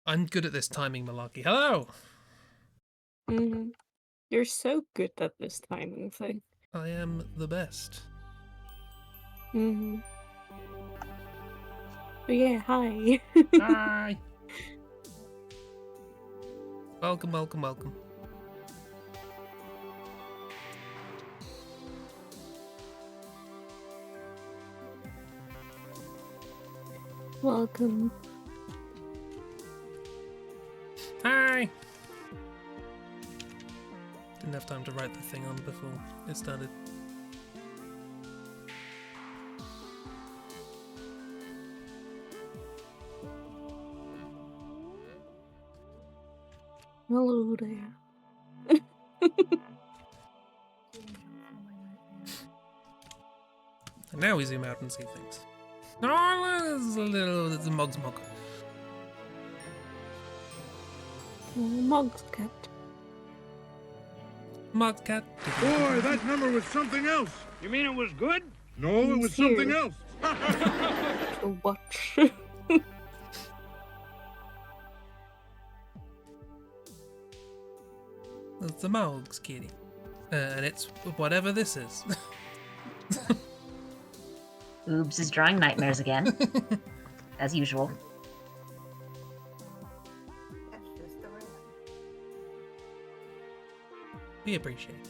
I'm good at this timing malarkey. Hello! You're so good at this timing thing. I am the best. But yeah, hi. Hi! Welcome, welcome, welcome. Welcome. Hi! Didn't have time to write the thing on before it started. Hello there. And now we zoom out and see things. Oh, there's a Mog's Mog. Mog's cat. Mog's cat. Boy, that number was something else. You mean it was good? No, it was something else. To watch. It's the Mog's kitty. And it's whatever this is. Oobs is drawing nightmares again, as usual. We appreciate it.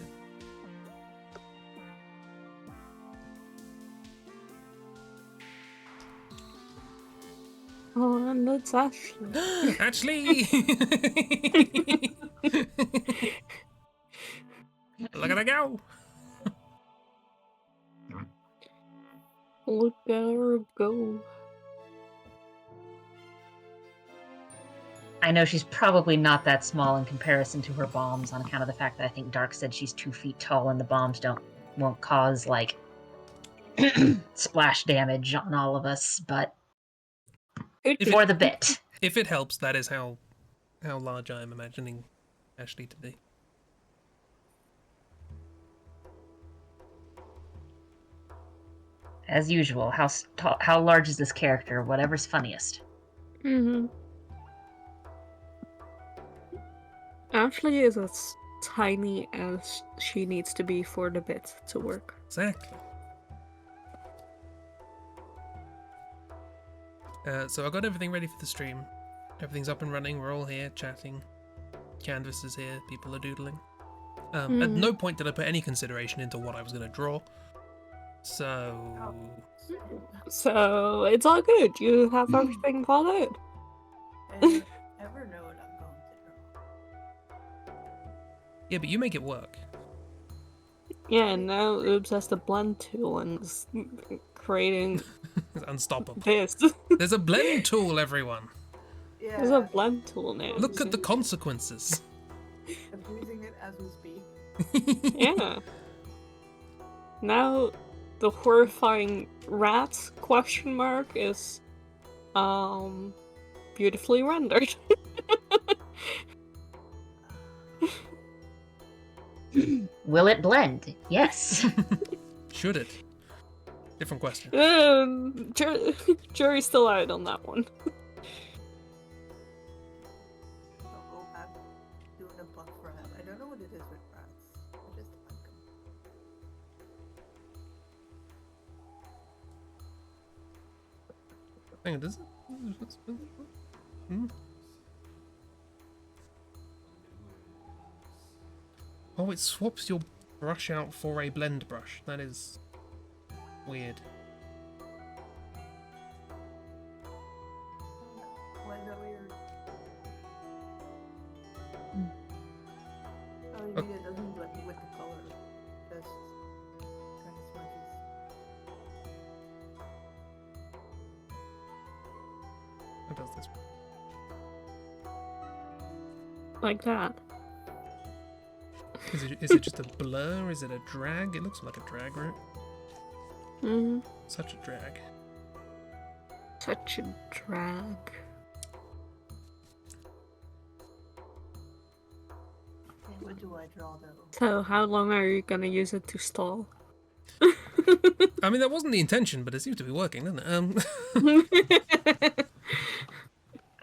Oh, and it's Ashley. Ashley! Look at her go! Look at her go. I know she's probably not that small in comparison to her bombs on account of the fact that I think Dark said she's 2 feet tall and the bombs won't cause, like, splash damage on all of us, but for the bit. If it helps, that is how large I am imagining Ashley to be. As usual, how large is this character? Whatever's funniest. Ashley is as tiny as she needs to be for the bit to work. Exactly. So I got everything ready for the stream. Everything's up and running. We're all here chatting. Canvas is here. People are doodling. At no point did I put any consideration into what I was going to draw. So it's all good. You have everything thought out. And never know what I'm going to draw. Yeah, but you make it work. Yeah, and now Oobs has the blend tool and is creating It's unstoppable. this. There's a blend tool, everyone. Yeah, There's a blend tool now. Look at the consequences. I'm using it as we speak. Yeah. Now the horrifying rat question mark is beautifully rendered. Will it blend? Yes. Should it? Different question. Jury's still out on that one. I'm doing a buff for him. I don't know what it is with rats. I just like them. Hang on, does it? Hmm? Oh, it swaps your brush out for a blend brush. That is weird. Why is that weird? Oh, you mean it doesn't blend with the color. Just kind of smudges. How does this? Like that. Is it just a blur? Is it a drag? It looks like a drag, right? Such a drag. Such a drag. Okay, what do I draw though? So how long are you gonna use it to stall? I mean, that wasn't the intention, but it seems to be working, doesn't it?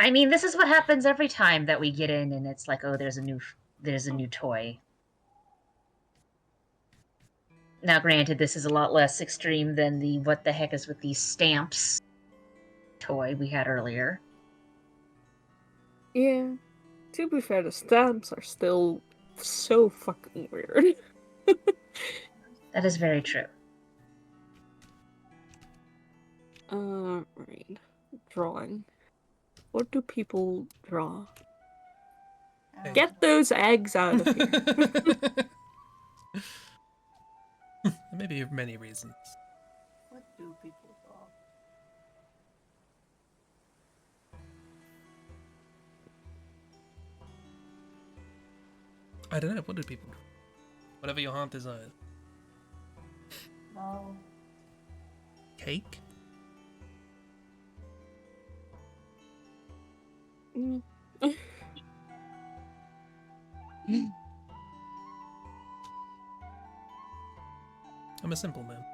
I mean, this is what happens every time that we get in, and it's like, oh, there's a new toy. Now, granted, this is a lot less extreme than the what the heck is with these stamps toy we had earlier. Yeah. To be fair, the stamps are still so fucking weird. That is very true. Right. Drawing. What do people draw? Egg. Get those eggs out of here. There may be many reasons. What do people draw? I don't know. What do people do? Whatever your heart desires. No. Cake? Mm. I'm a simple man.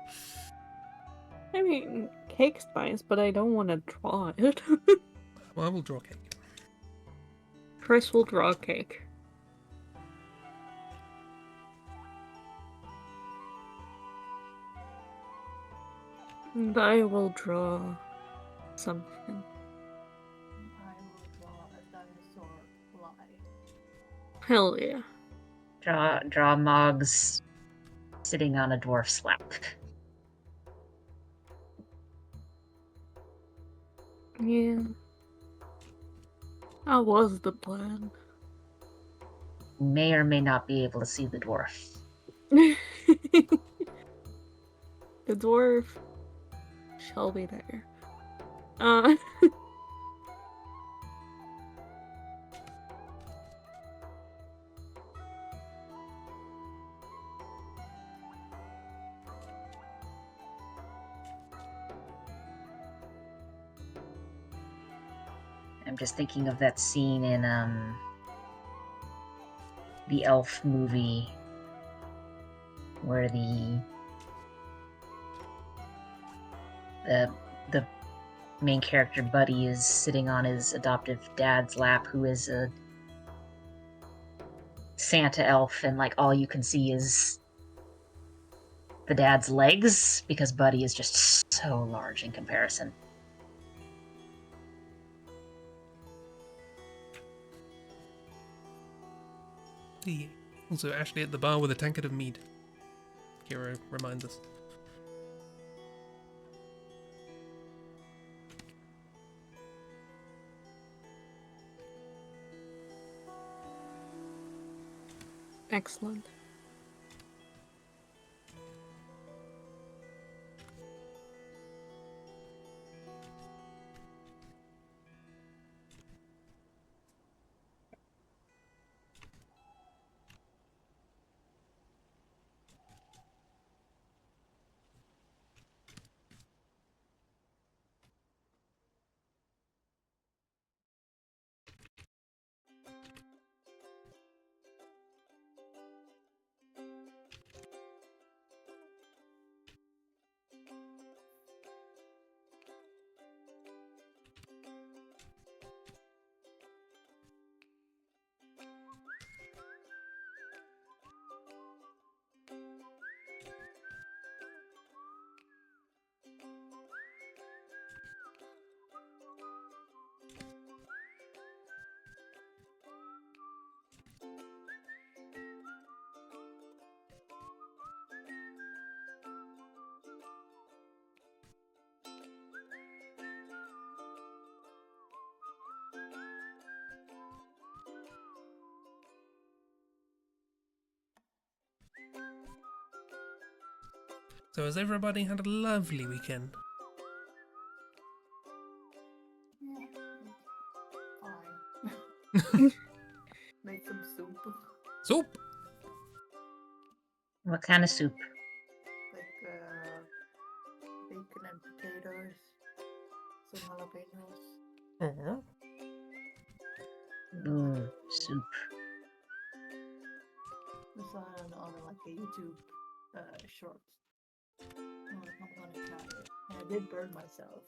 I mean, cake's nice, but I don't want to draw it. Well, I will draw cake. Chris will draw cake. And I will draw something. I will draw a dinosaur fly. Hell yeah. Draw Moggs sitting on a dwarf's lap. Yeah. That was the plan. May or may not be able to see the dwarf. The dwarf shall be there. I'm just thinking of that scene in the Elf movie where the main character Buddy is sitting on his adoptive dad's lap, who is a Santa elf, and like all you can see is the dad's legs because Buddy is just so large in comparison. Also, Ashley at the bar with a tankard of mead. Kiro reminds us. Excellent. So has everybody had a lovely weekend? Fine. Make some soup. Soup! What kind of soup? Like bacon and potatoes. Some jalapenos. Oh. Ooh, soup. I saw it on like a YouTube short. I'm gonna try it. And I did burn myself.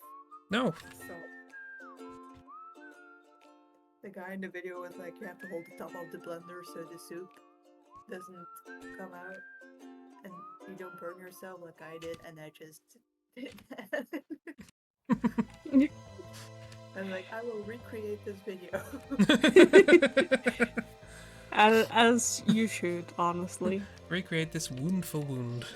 No. So the guy in the video was like, you have to hold the top of the blender so the soup doesn't come out and you don't burn yourself like I did, and I just did that. I was like, I will recreate this video. As you should, honestly. Recreate this wound for wound.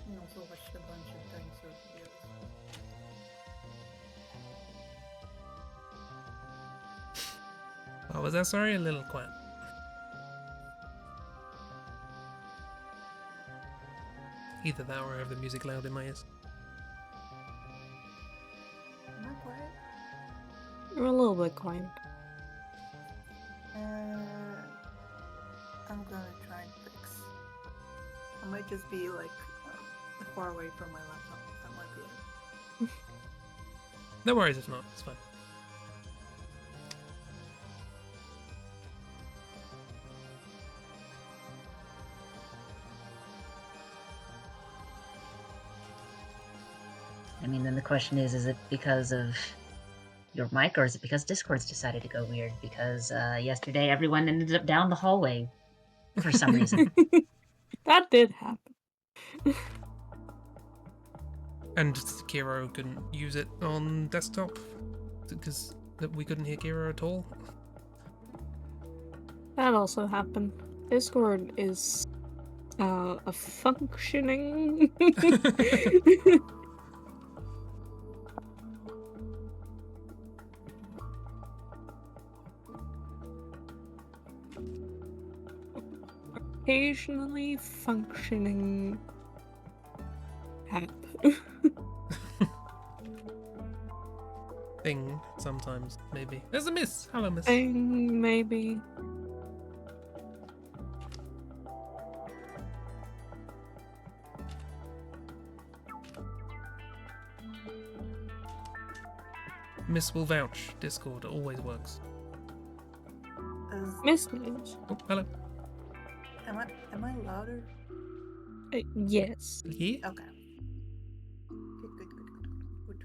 I also watched a bunch of dinosaur videos. Oh, was that sorry? A little quiet. Either that or I have the music loud in my ears. Am I quiet? You're a little bit quiet. I'm gonna try and fix. I might just be like far away from my laptop. That might be it. No worries if not, it's fine. I mean, then the question is it because of your mic or is it because Discord's decided to go weird? Because yesterday everyone ended up down the hallway for some reason. That did happen. And Kiro couldn't use it on desktop because we couldn't hear Kiro at all. That also happened. Discord is a functioning. Occasionally functioning app. Thing, sometimes, maybe. There's a miss! Hello, miss. Thing, maybe. Miss will vouch. Discord always works. Miss News. Oh, hello. Am I louder? Yes. Yeah? Okay. Good.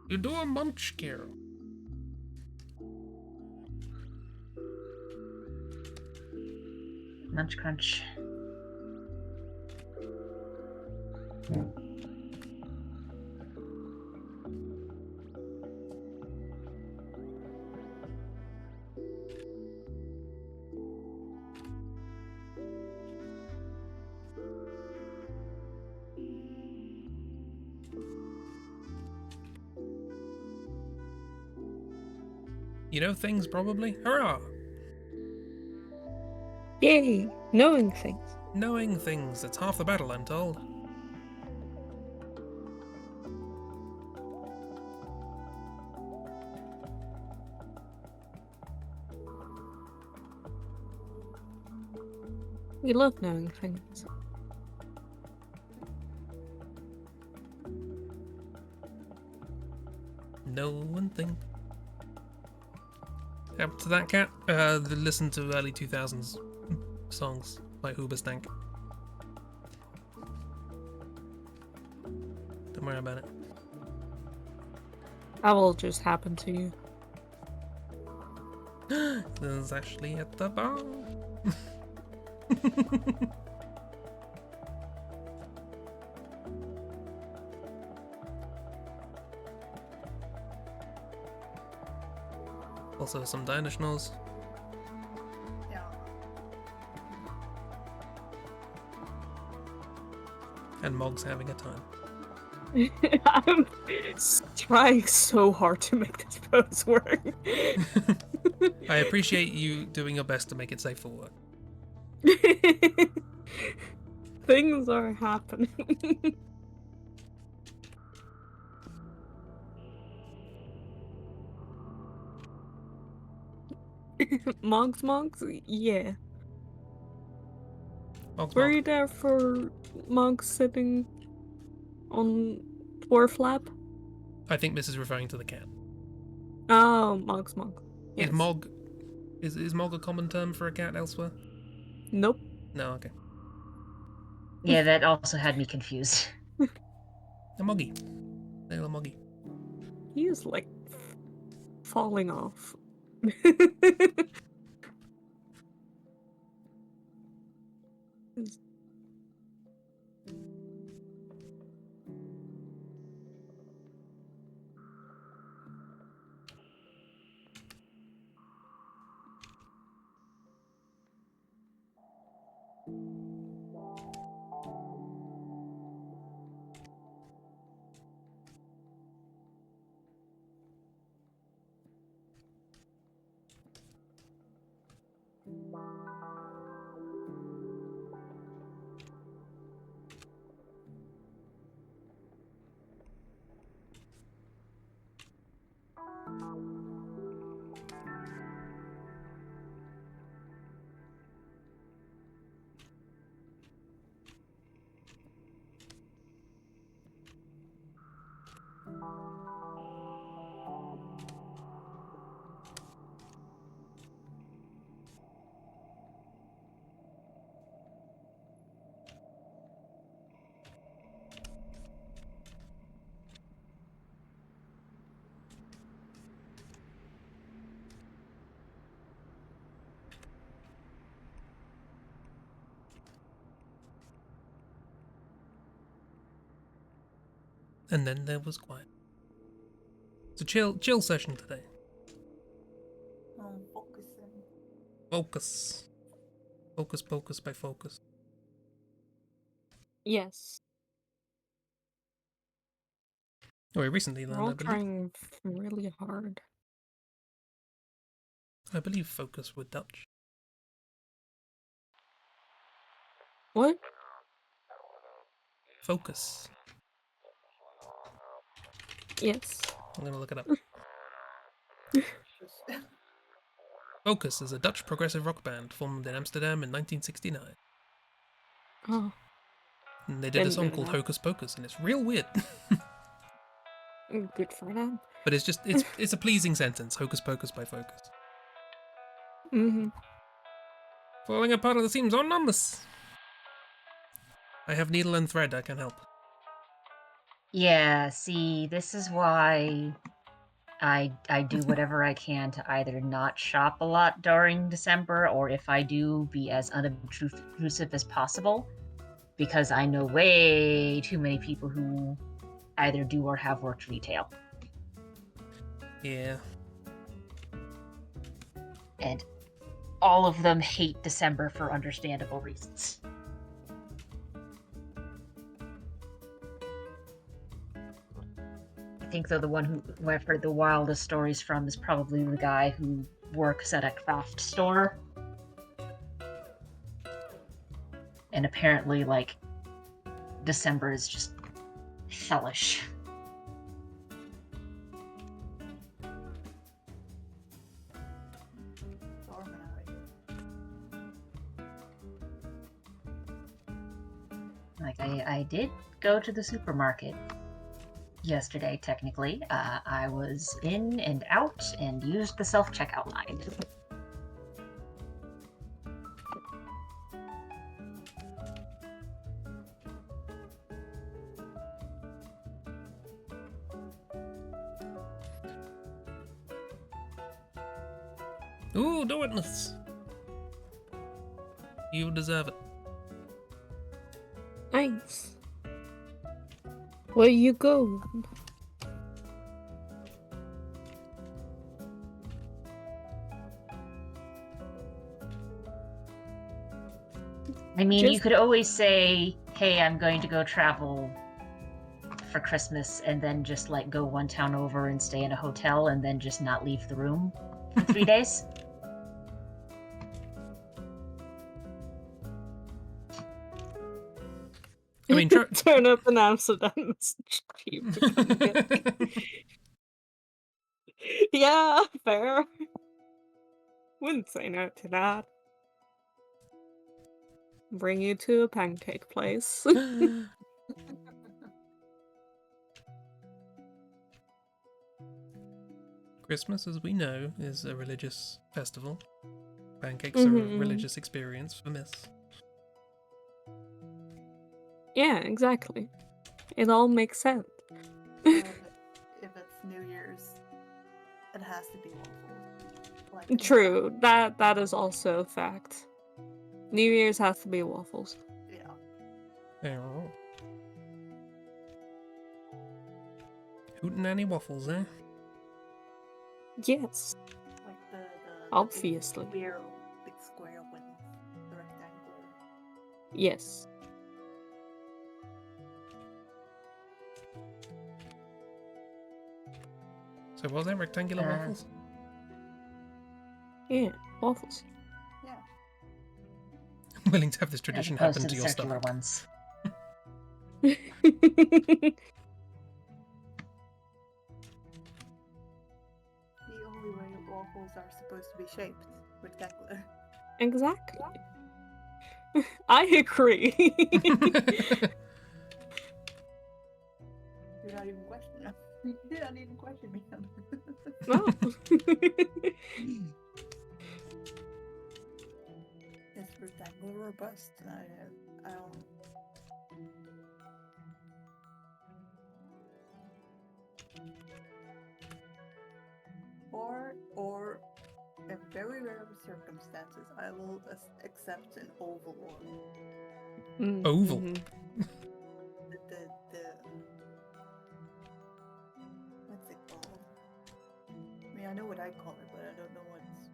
You do a munch, Kiro. Munch crunch. You know things, probably? Hurrah! Yay! Knowing things. Knowing things, that's half the battle, I'm told. We love knowing things. Knowing things. Up to that, cat? Listen to early 2000s songs by Hoobastank. Don't worry about it. That will just happen to you. This is actually at the bar. Also some Dinoschnalls. Yeah. And Mog's having a time. I'm trying so hard to make this pose work. I appreciate you doing your best to make it safe for work. Things are happening. Monks? Yeah. Mog's Were Mog. you there for monks sitting on dwarf lap? I think this is referring to the cat. Oh, monks. Yes. Is Mog... Is Mog a common term for a cat elsewhere? Nope. No, okay. Yeah, that also had me confused. A Moggy. Little Moggy. He is like falling off. And then there was quiet. It's a chill session today. Focusing. Focus. Focus by focus. Yes. Oh, we recently We're learned, all trying really hard. I believe focus were Dutch. What? Focus. Yes. I'm gonna look it up. Just- Focus is a Dutch progressive rock band formed in Amsterdam in 1969. Oh, And they did a Didn't song know called that. Hocus Pocus, and it's real weird. good for them. But it's a pleasing sentence. Hocus Pocus by Focus. Mm-hmm. Falling apart at the seams on numbers. I have needle and thread. I can help. Yeah, see, this is why I do whatever I can to either not shop a lot during December, or if I do, be as unobtrusive as possible, because I know way too many people who either do or have worked retail. Yeah. And all of them hate December for understandable reasons. I think, though, the one who I've heard the wildest stories from is probably the guy who works at a craft store. And apparently, like, December is just hellish. Storming out here. Like, I did go to the supermarket yesterday, technically. I was in and out and used the self-checkout line. Ooh, do witness. You deserve it. Nice. Where you go? I mean, you Just- could always say, hey, I'm going to go travel for Christmas, and then just like go one town over and stay in a hotel and then just not leave the room for 3 days. I mean, turn up in Amsterdam. It's cheap. Yeah, fair. Wouldn't say no to that. Bring you to a pancake place. Christmas, as we know, is a religious festival. Pancakes are a religious experience for Miss. Yeah, exactly. It all makes sense. If it's New Year's, it has to be waffles. Like, True, that is also a fact. New Year's has to be waffles. Yeah. Oh. Hootenanny waffles, eh? Yes, Like the obviously. big square with the rectangular. Yes. So was that rectangular waffles? Yeah, waffles. Yeah. I'm willing to have this As tradition opposed happen to to the your circular stomach. ones. The only way waffles are supposed to be shaped rectangular. Exactly. I agree. You're not even questioning. You're not even questioning me. No. It's rectangular or bust. I don't. Or in very rare circumstances, I will accept an oval one. Oval. Mhm. The what's it called? I mean, I know what I call it, but I don't know what's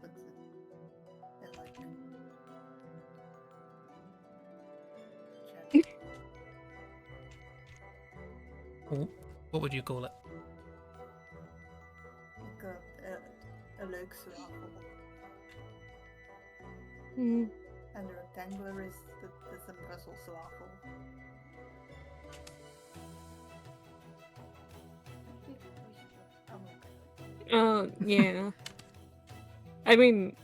it like. Check. What would you call it? Like a leukselwaffel. Mm. And the rectangular is the Brussels waffle. Yeah. I mean,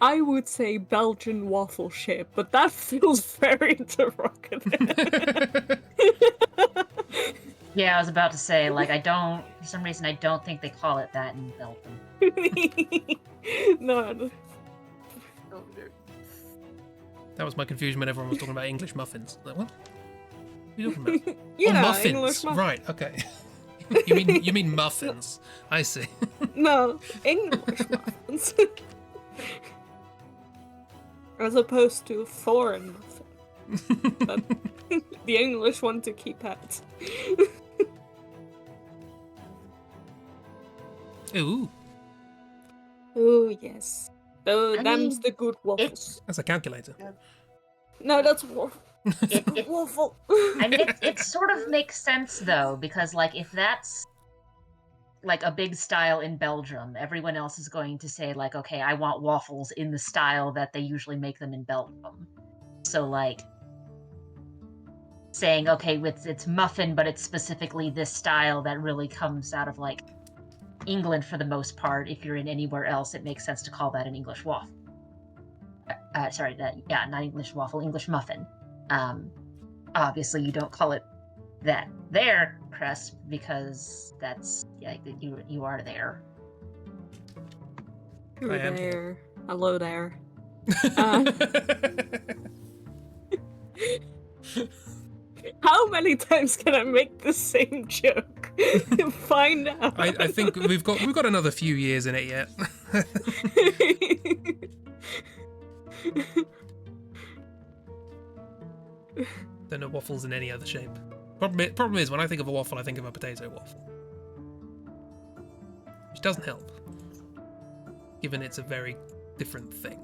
I would say Belgian waffle shape, but that feels very derogative. Yeah, I was about to say, like, for some reason, I don't think they call it that in Belgium. No. Oh, That was my confusion when everyone was talking about English muffins. Like, what? What are you talking about? Yeah, Oh, muffins. English muffins. Right, okay. you mean muffins. I see. No, English muffins. As opposed to foreign muffins. That the English want to keep out. Ooh, Oh, yes. Oh, I them's mean, the good waffles. that's a calculator. No, that's waffle. it, Waffle. I mean, it sort of makes sense, though, because, like, if that's, like, a big style in Belgium, everyone else is going to say, like, okay, I want waffles in the style that they usually make them in Belgium. So, like, saying, okay, it's muffin, but it's specifically this style that really comes out of, like, England for the most part. If you're in anywhere else, it makes sense to call that an English waffle. Not English waffle, English muffin. Obviously, you don't call it that there, Crest, because that's you are there. You're I am here. there. Hello there. How many times can I make the same joke? Find out. I think we've got another few years in it yet. Don't know waffles in any other shape. Problem is, when I think of a waffle, I think of a potato waffle. Which doesn't help, given it's a very different thing.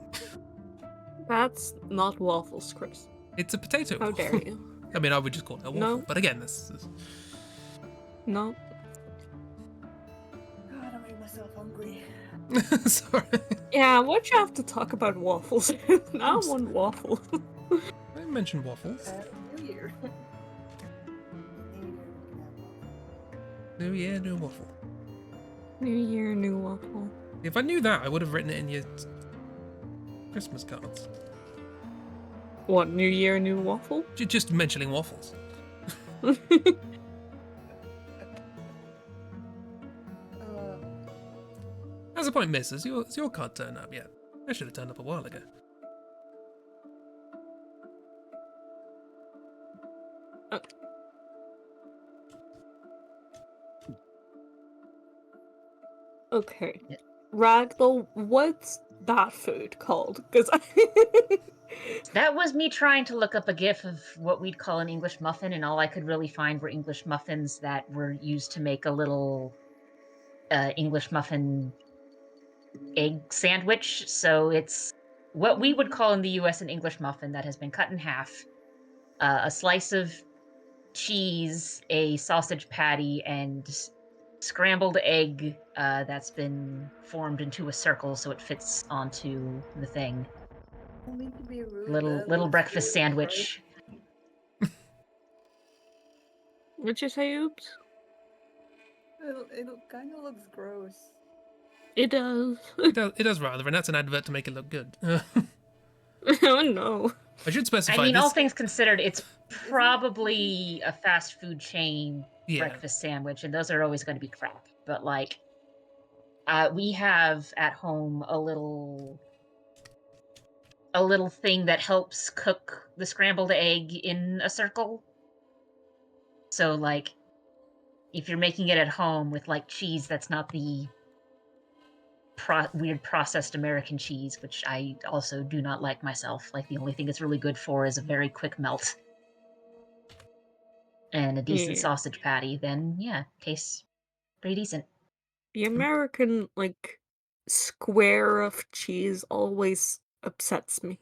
That's not waffles, Chris. It's a potato How waffle. dare you? I mean, I would just call it a waffle, No. but again, this is... No. God, I made myself hungry. Sorry. Yeah, why'd you have to talk about waffles? Now I want waffles. I mentioned waffles. New Year. New year, new waffle. New year, new waffle. If I knew that, I would have written it in your Christmas cards. What, new year, new waffle? Just mentioning waffles. As a point, miss, has your card turned up yet? I should have turned up a while ago. Okay. Yeah. Ragdoll, what's that food called? Because That was me trying to look up a gif of what we'd call an English muffin, and all I could really find were English muffins that were used to make a little English muffin egg sandwich. So it's what we would call in the US an English muffin that has been cut in half, a slice of cheese, a sausage patty, and scrambled egg that's been formed into a circle so it fits onto the thing. I mean to be rude, Little that little looks breakfast really sandwich. what'd you say, Oops? gross. It kind of looks gross. It does. It does rather, and that's an advert to make it look good. Oh no. I should specify I mean, this. all things considered, it's probably a fast food chain Yeah. breakfast sandwich, and those are always going to be crap. But like, we have at home a little thing that helps cook the scrambled egg in a circle. So like, if you're making it at home with like cheese that's not the weird processed American cheese, which I also do not like myself. Like, the only thing it's really good for is a very quick melt and a decent Yeah. sausage patty, then yeah, tastes pretty decent. The American, like, square of cheese always upsets me.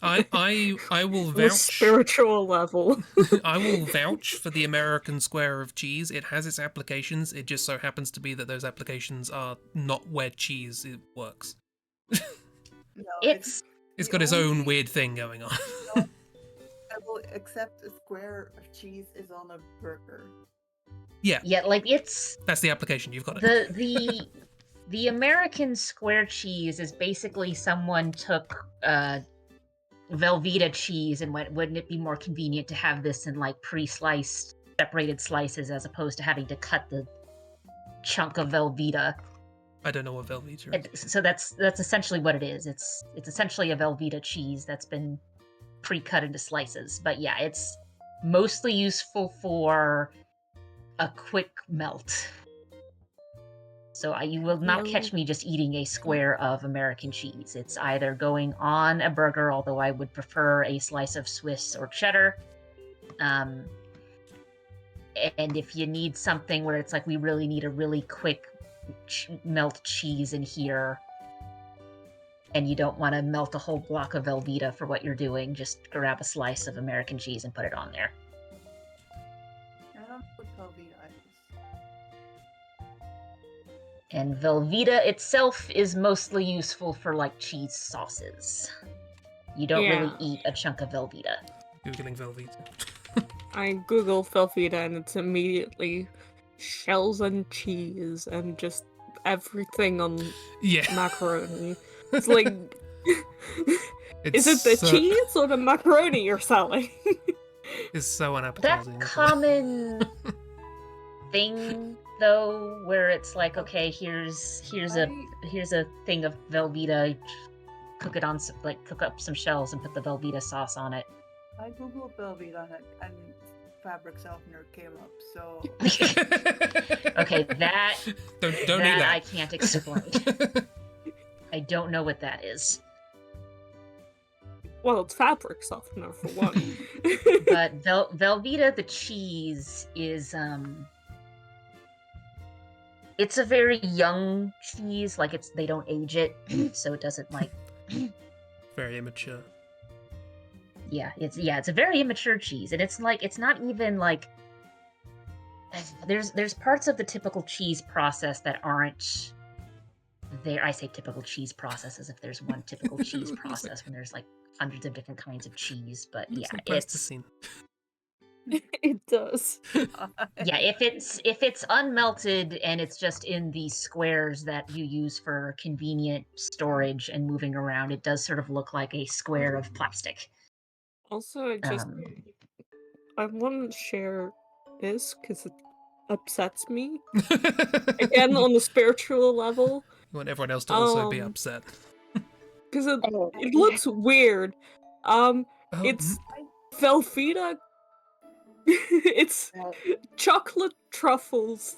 I will On a vouch. spiritual level. I will vouch for the American square of cheese. It has its applications. It just so happens to be that those applications are not where cheese works. No, It's It's The got its only own thing- weird thing going on. I will accept a square of cheese is on a burger. Yeah, like it's that's the application. You've got it. the American square cheese is basically someone took Velveeta cheese and went, wouldn't it be more convenient to have this in like pre-sliced, separated slices as opposed to having to cut the chunk of Velveeta? I don't know what Velveeta is. And so that's essentially what it is. It's essentially a Velveeta cheese that's been pre-cut into slices. But yeah, it's mostly useful for a quick melt. So you will not catch me just eating a square of American cheese. It's either going on a burger, although I would prefer a slice of Swiss or cheddar. And if you need something where it's like we really need a really quick melt cheese in here, and you don't want to melt a whole block of Velveeta for what you're doing, just grab a slice of American cheese and put it on there. I don't know what Velveeta is. And Velveeta itself is mostly useful for like cheese sauces. You don't really Yeah. eat a chunk of Velveeta. Googling Velveeta. I Google Velveeta and it's immediately shells and cheese and just everything on Yeah. macaroni. It's like, is it It's the cheese or the macaroni you're selling? It's so That unappetizing. common thing though, where it's like, okay, here's a thing of Velveeta, cook it on cook up some shells and put the Velveeta sauce on it. I googled Velveeta and fabric softener came up, so Okay, that don't eat I that. can't explain. I don't know what that is. Well, it's fabric softener for one. But Velveeta the cheese is it's a very young cheese, like they don't age it, so it doesn't like Very immature. Yeah, it's a very immature cheese, and it's not even like there's parts of the typical cheese process that aren't there. I say typical cheese process as if there's one typical cheese process when there's like hundreds of different kinds of cheese, but yeah, Looks like it's plasticine. It does. yeah, if it's unmelted and it's just in the squares that you use for convenient storage and moving around, it does sort of look like a square of plastic. Also, I want to share this because it upsets me. Again, on the spiritual level. You want everyone else to also be Um, upset. Because it looks weird. It's Velveeta. It's chocolate truffles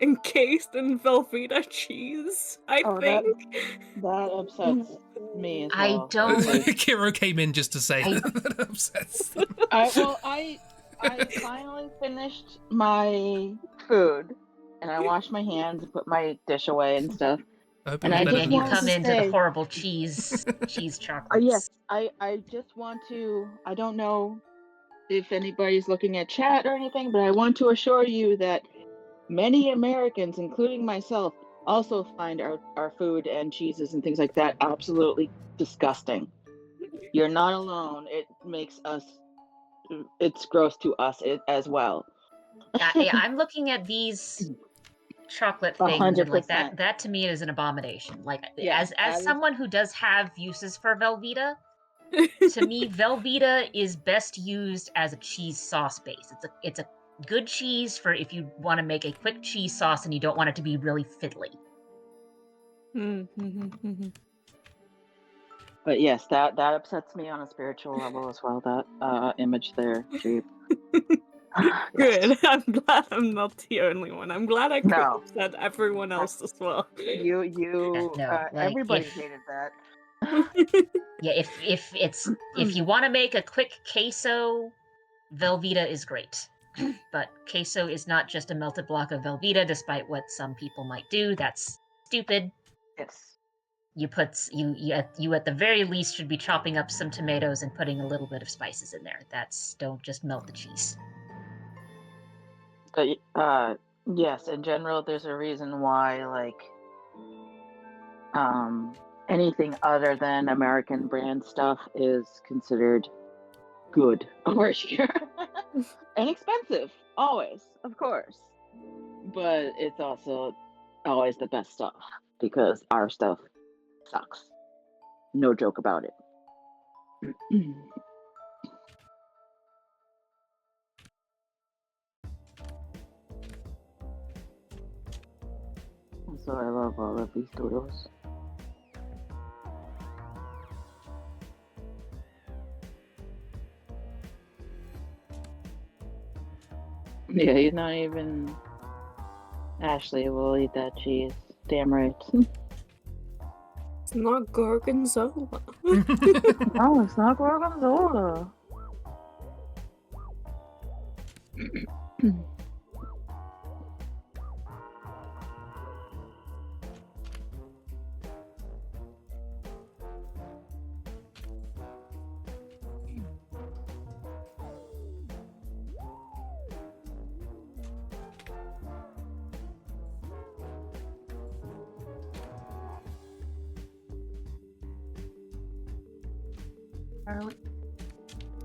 encased in Velveeta cheese, I think. That upsets me as I well. don't- Kiro came in just to say that upsets. I finally finished my food, and I washed my hands and put my dish away and stuff. And And then you wanted come to into say- the horrible cheese chocolates. Yes, I just want to. I don't know if anybody's looking at chat or anything, but I want to assure you that many Americans, including myself, also find our food and cheeses and things like that absolutely disgusting. You're not alone. It makes us. It's gross to us as well. Yeah, I'm looking at these chocolate things and like 100%. that to me is an abomination. Like Yeah, as someone who does have uses for Velveeta, to me Velveeta is best used as a cheese sauce base. It's a good cheese for if you want to make a quick cheese sauce and you don't want it to be really fiddly. But yes, that upsets me on a spiritual level as well. That image there, cheap. Good. I'm glad I'm not the only one. I'm glad I could No. upset everyone else as well. Everybody hated that. Yeah, if you want to make a quick queso, Velveeta is great. But queso is not just a melted block of Velveeta, despite what some people might do. That's stupid. Yes. You at the very least should be chopping up some tomatoes and putting a little bit of spices in there. Don't just melt the cheese. But yes, in general, there's a reason why anything other than American brand stuff is considered good over here. And expensive, always, of course. But it's also always the best stuff because our stuff sucks. No joke about it. So I love all of these doodles. Yeah, he's not even. Ashley will eat that cheese. Damn right. It's not gorgonzola. No, it's not gorgonzola.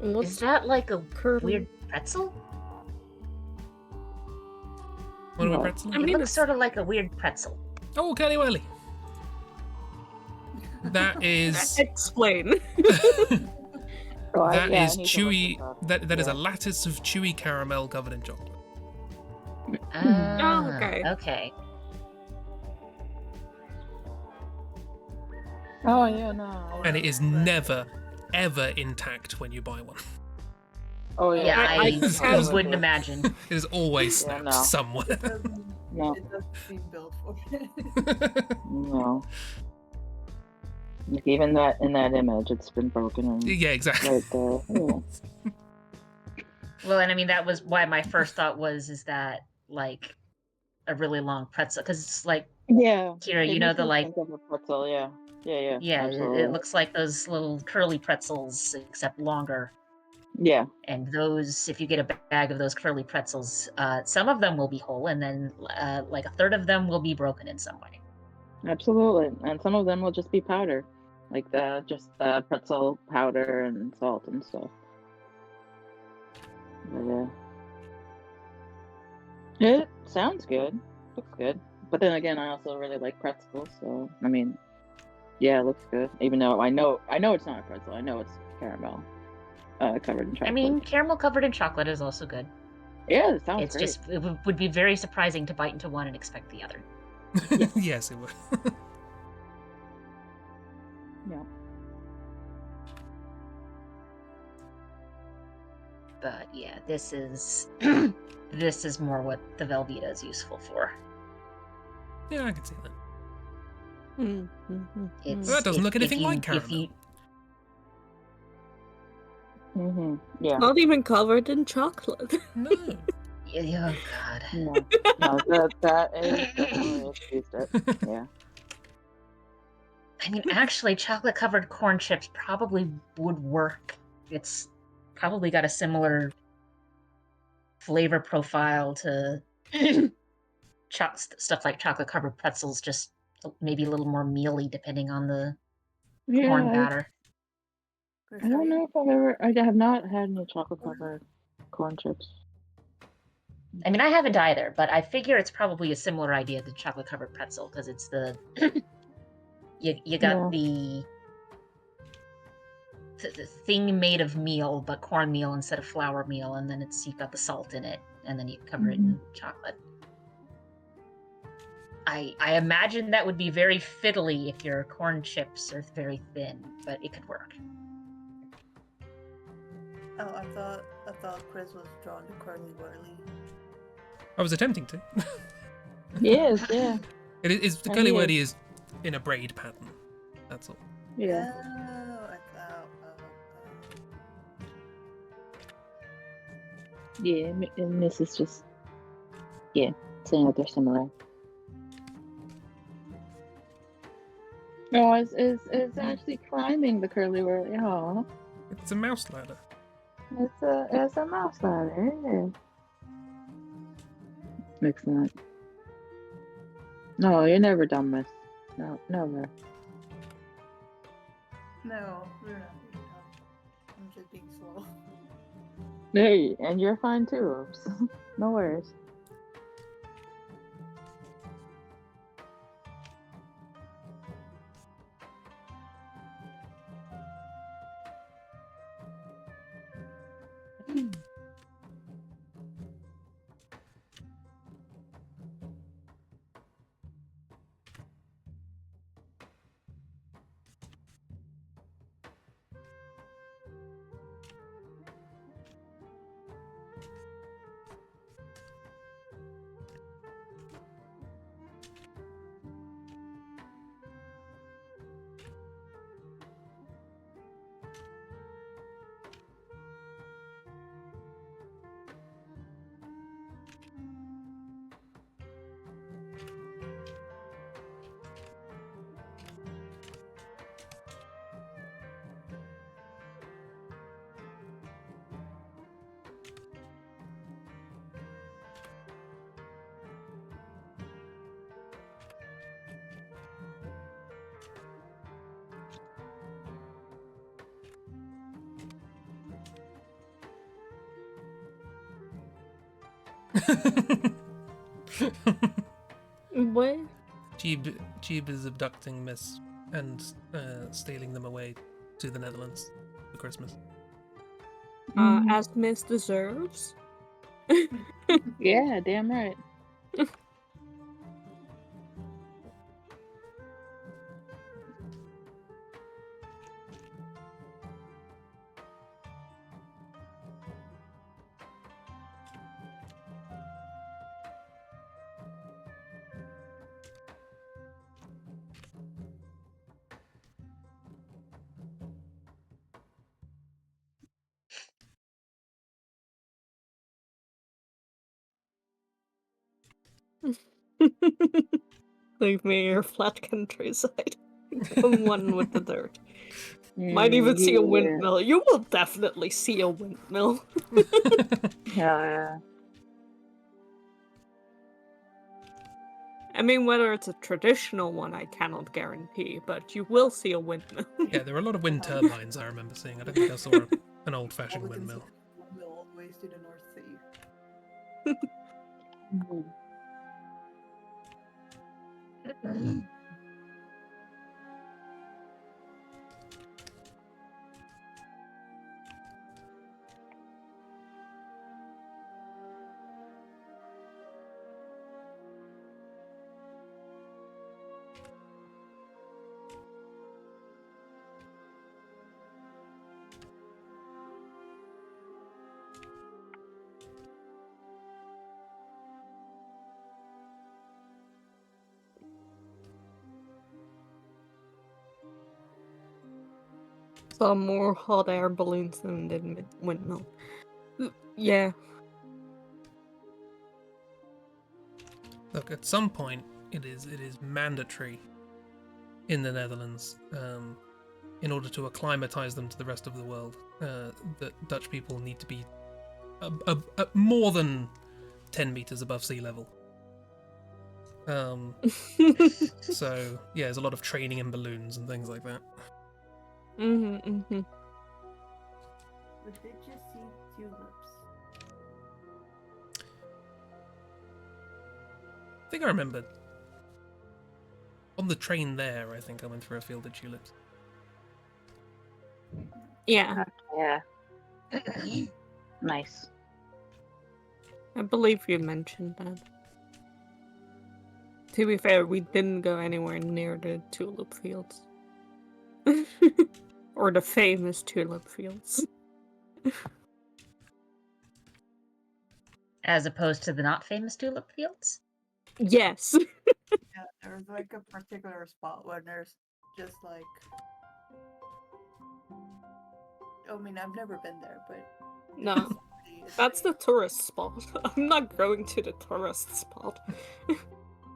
Is that like a curly- weird pretzel? What No. about pretzel? I It mean, looks it's- sort of like a weird pretzel. Oh, Kelly Welly. That is Explain. that yeah, is I need to look chewy. this up. That is a Yeah. lattice of chewy caramel covered in chocolate. Ah, okay. Okay. Oh yeah, no. And it is never, ever intact when you buy one. Oh yeah. Yeah, I I wouldn't imagine. It is always Yeah, snapped no. somewhere. It doesn't, No. it doesn't seem built for it. No. Like, even that in that image, it's been broken and Yeah, exactly. right there. Yeah. Well, and I mean that was why my first thought is that like a really long pretzel, because it's like Yeah. Kira, It you know makes the me like think of a pretzel, yeah. Yeah, Yeah, absolutely. it looks like those little curly pretzels, except longer. Yeah. And those, if you get a bag of those curly pretzels, some of them will be whole, and then like a third of them will be broken in some way. Absolutely. And some of them will just be powder. Like just pretzel powder and salt and stuff. But, yeah. It sounds good. Looks good. But then again, I also really like pretzels, so I mean, yeah, it looks good. Even though I know it's not a pretzel. I know it's caramel covered in chocolate. I mean, caramel covered in chocolate is also good. Yeah, it sounds It's great. just, it would be very surprising to bite into one and expect the other. Yes. Yes, it would. Yeah. But yeah, this is this is more what the Velveeta is useful for. Yeah, I can see that. It's, That doesn't look anything like if caramel. Yeah. Not even covered in chocolate. No. Oh god. No, that is definitely excused it. Yeah. I mean, actually, chocolate covered corn chips probably would work. It's probably got a similar flavor profile to stuff like chocolate covered pretzels, just maybe a little more mealy depending on the corn Yeah, batter. I don't know if I have not had any chocolate covered corn chips. I mean, I haven't either, but I figure it's probably a similar idea to chocolate covered pretzel because it's the you got the thing made of meal, but cornmeal instead of flour meal, and then you've got the salt in it, and then you cover it in chocolate. I imagine that would be very fiddly if your corn chips are very thin, but it could work. Oh, I thought Chris was drawn to Curly Wurly. I was attempting to. Yes, yeah. It is the curly wurly is in a braid pattern. That's all. Yeah. Oh, Yeah, and this is just saying that they're similar. Oh, it's actually climbing the curly wurly. Oh, It's a mouse ladder. it's a mouse ladder. Yeah. Excellent. No, you're never done, miss. No, never. No, we're not being dumb. I'm just being slow. Hey, and you're fine too, Oops. No worries. What? Chib is abducting Miss and stealing them away to the Netherlands for Christmas. As Miss deserves? Yeah, damn right. Leave me in your flat countryside. Come one with the dirt. Might even see a windmill. You will definitely see a windmill. Yeah. I mean, whether it's a traditional one, I cannot guarantee, but you will see a windmill. Yeah, there were a lot of wind turbines I remember seeing. I don't think I saw an All old-fashioned we can windmill. see is windmill all the ways to the North Sea. Saw more hot air balloons than the windmill. Yeah. Look, at some point, it is mandatory in the Netherlands, in order to acclimatize them to the rest of the world, that Dutch people need to be more than 10 meters above sea level. So yeah, there's a lot of training in balloons and things like that. But did you see tulips? I think I remember on the train there. I think I went through a field of tulips. Yeah, Yeah. Nice. I believe you mentioned that. To be fair, we didn't go anywhere near the tulip fields. Or the famous tulip fields. As opposed to the not famous tulip fields? Yes. Yeah, there's like a particular spot where there's just like. I mean, I've never been there, but. No. somebody is That's the saying- tourist spot. I'm not going to the tourist spot.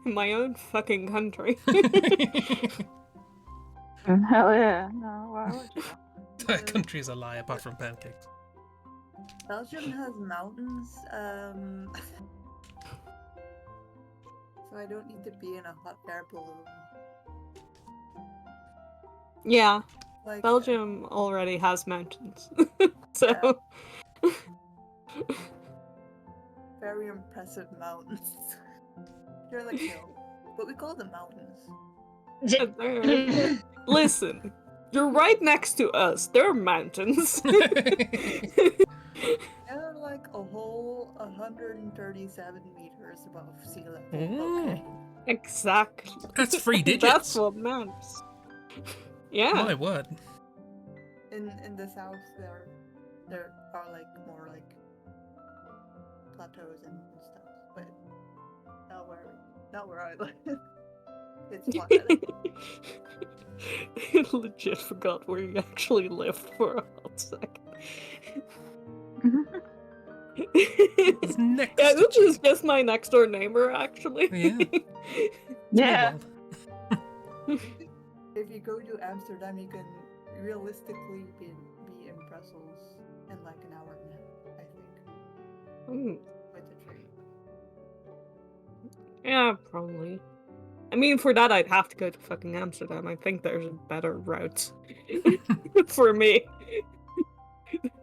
In my own fucking country. Hell yeah. No, why would you? That country's a lie apart from pancakes. Belgium has mountains, so I don't need to be in a hot air balloon. Yeah, Like Belgium already has mountains. So. very impressive mountains. They're like hills, but we call them mountains. Listen, you're right next to us. There are mountains. They're like a whole 137 meters above sea level. Ooh. Okay. Exactly. That's 3 digits. That's what matters. Yeah. My word. In the south, there are like more like plateaus and stuff, but not where I live. It's flat. I legit forgot where you actually lived for a hot second. It's next. Yeah, which is just my next door neighbor, actually. Yeah. Yeah. If you go to Amsterdam, you can realistically be in Brussels in like an hour and a half, I think, Hmm. with the train. Yeah, probably. I mean, for that, I'd have to go to fucking Amsterdam. I think there's a better route for me.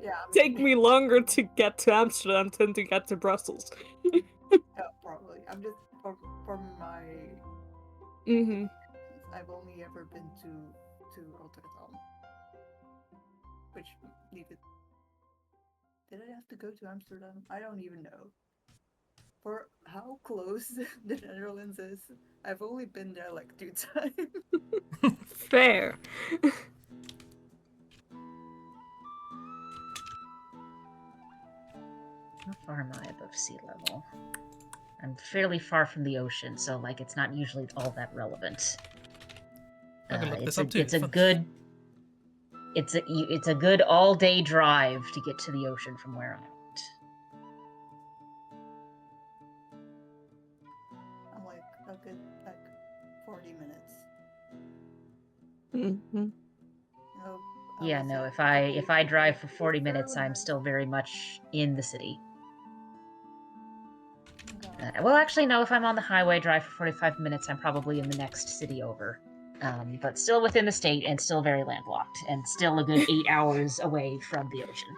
Yeah, I mean, Take me longer to get to Amsterdam than to get to Brussels. yeah, probably. I'm just from my. Mm-hmm. I've only ever been to Rotterdam, which needed. Did I have to go to Amsterdam? I don't even know. For how close the Netherlands is, I've only been there like 2 times. Fair. How far am I above sea level? I'm fairly far from the ocean, so like it's not usually all that relevant. I can look It's this a, up too. it's a Fun. good. It's a good all-day drive to get to the ocean from where I'm at. I'm like a good 40 minutes. Mm-hmm. Yeah, no, if I drive for 40 minutes, I'm still very much in the city. Well, actually, no, if I'm on the highway, drive for 45 minutes, I'm probably in the next city over. But still within the state and still very landlocked, and still a good 8 hours away from the ocean.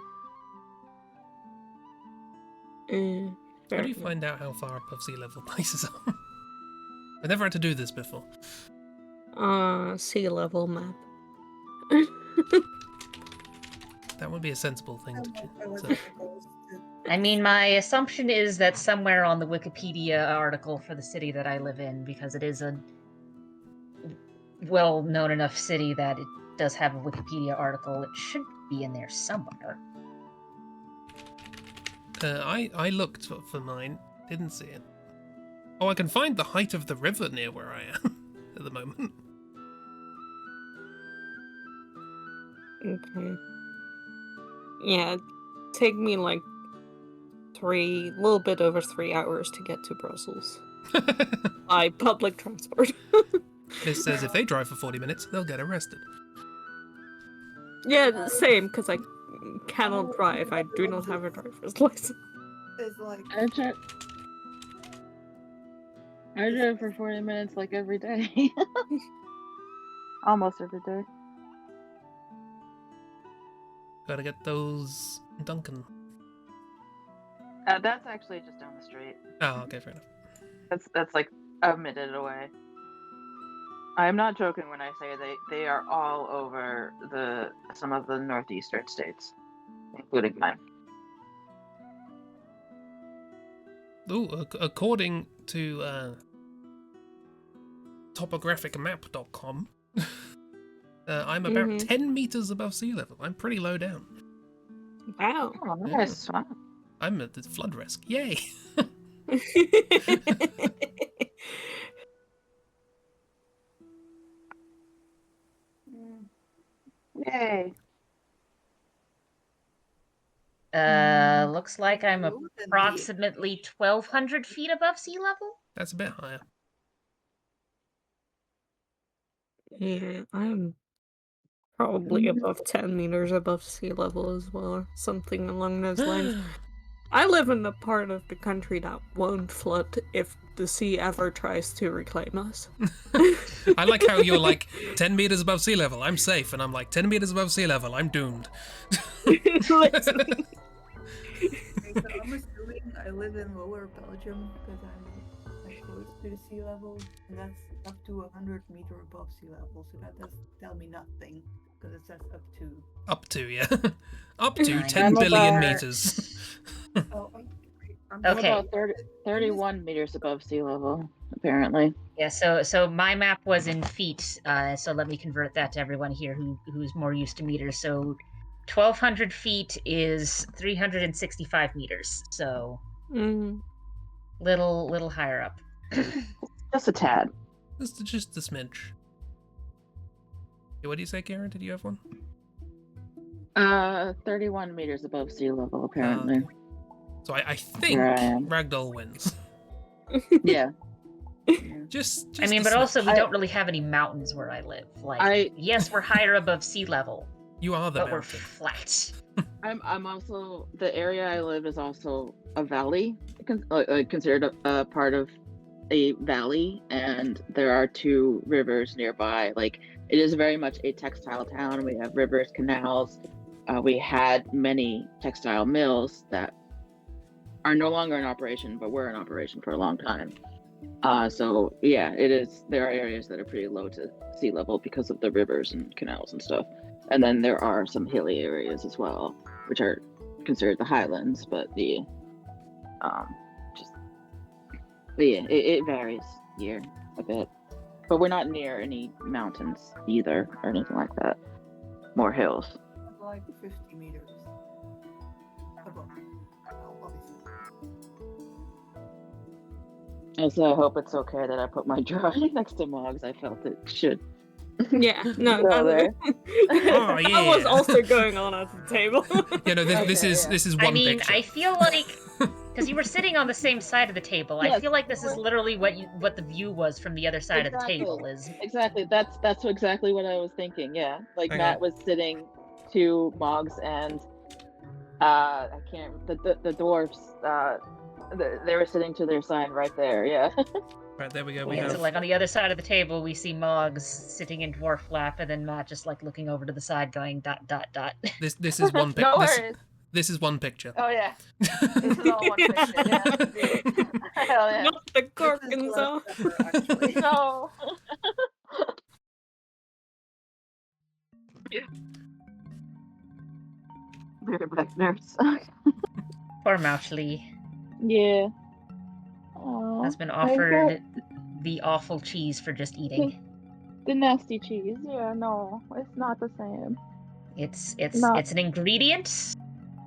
How do you find out how far above sea level places are? I've never had to do this before. Sea level map. That would be a sensible thing to do. So. I mean, my assumption is that somewhere on the Wikipedia article for the city that I live in, because it is a well-known enough city that it does have a Wikipedia article, it should be in there somewhere. I looked for mine, didn't see it. Oh, I can find the height of the river near where I am at the moment. Okay. Yeah, take me like little bit over 3 hours to get to Brussels. By public transport. This says if they drive for 40 minutes, they'll get arrested. Yeah, the same, because I cannot drive. I do not have a driver's license. It's like I drive for 40 minutes like every day. Almost every day. Gotta get those Duncan. That's actually just down the street. Oh, okay, fair enough. That's like a minute away. I'm not joking when I say they are all over some of the northeastern states, including mine. Ooh, according to topographicmap.com, I'm about 10 meters above sea level. I'm pretty low down. Wow. Oh, nice. Yeah. I'm at the flood risk. Yay! Yay. Looks like I'm approximately 1,200 feet above sea level. That's a bit higher. Yeah, I'm probably above 10 meters above sea level as well, or something along those lines. I live in the part of the country that won't flood if the sea ever tries to reclaim us. I like how you're like 10 meters above sea level, I'm safe, and I'm like 10 meters above sea level, I'm doomed. So I'm assuming I live in lower Belgium because I'm like close to the sea level, and that's up to 100 meters above sea level. So that does tell me nothing because it says up to. Up to, yeah. Up to 10 billion meters. I'm Okay. About 31 meters above sea level, apparently. Yeah, so my map was in feet, so let me convert that to everyone here who's more used to meters. So 1,200 feet is 365 meters, so little higher up. Just a tad. Just a smidge. What do you say, Karen? Did you have one? 31 meters above sea level, apparently. So I think Ragdoll wins. Yeah. Just I mean, but also we don't really have any mountains where I live. Like, yes, we're higher above sea level. You are the but mountain. we're flat. I'm also, the area I live is also a valley, considered a part of a valley, and there are 2 rivers nearby. Like, it is very much a textile town. We have rivers, canals. We had many textile mills that are no longer in operation, but were in operation for a long time. So yeah, there are areas that are pretty low to sea level because of the rivers and canals and stuff. And then there are some hilly areas as well, which are considered the highlands, but it varies here a bit. But we're not near any mountains either or anything like that. More hills. Like 50 meters above. So I hope it's okay that I put my drawing next to Mog's. I felt it should. Yeah, no, there. Oh, yeah. That was also going on at the table. You know, this is one I mean, picture. I feel like Because you were sitting on the same side of the table. I Yes, feel like this is we're- literally what the view was from the other side of the Exactly. table is. Exactly. That's exactly what I was thinking. Yeah, like Hang Matt on. was sitting to Moggs and I can't the dwarfs. They were sitting to their side right there. Yeah. Right, there we go. We Yeah, have so like on the other side of the table, we see Moggs sitting in dwarf lap, and then Matt just like looking over to the side, going dot dot dot. this is one No picture. worries. This is one picture. Oh yeah. This is all one picture. Yeah. Indeed. Hell yeah. Not the This is Gorkins less off. better, actually. No. Very black nerds. Poor Mouchly Yeah. Aw, has been I offered the awful cheese for just eating. the nasty cheese. Yeah, no, it's not the same. It's Not. an ingredient,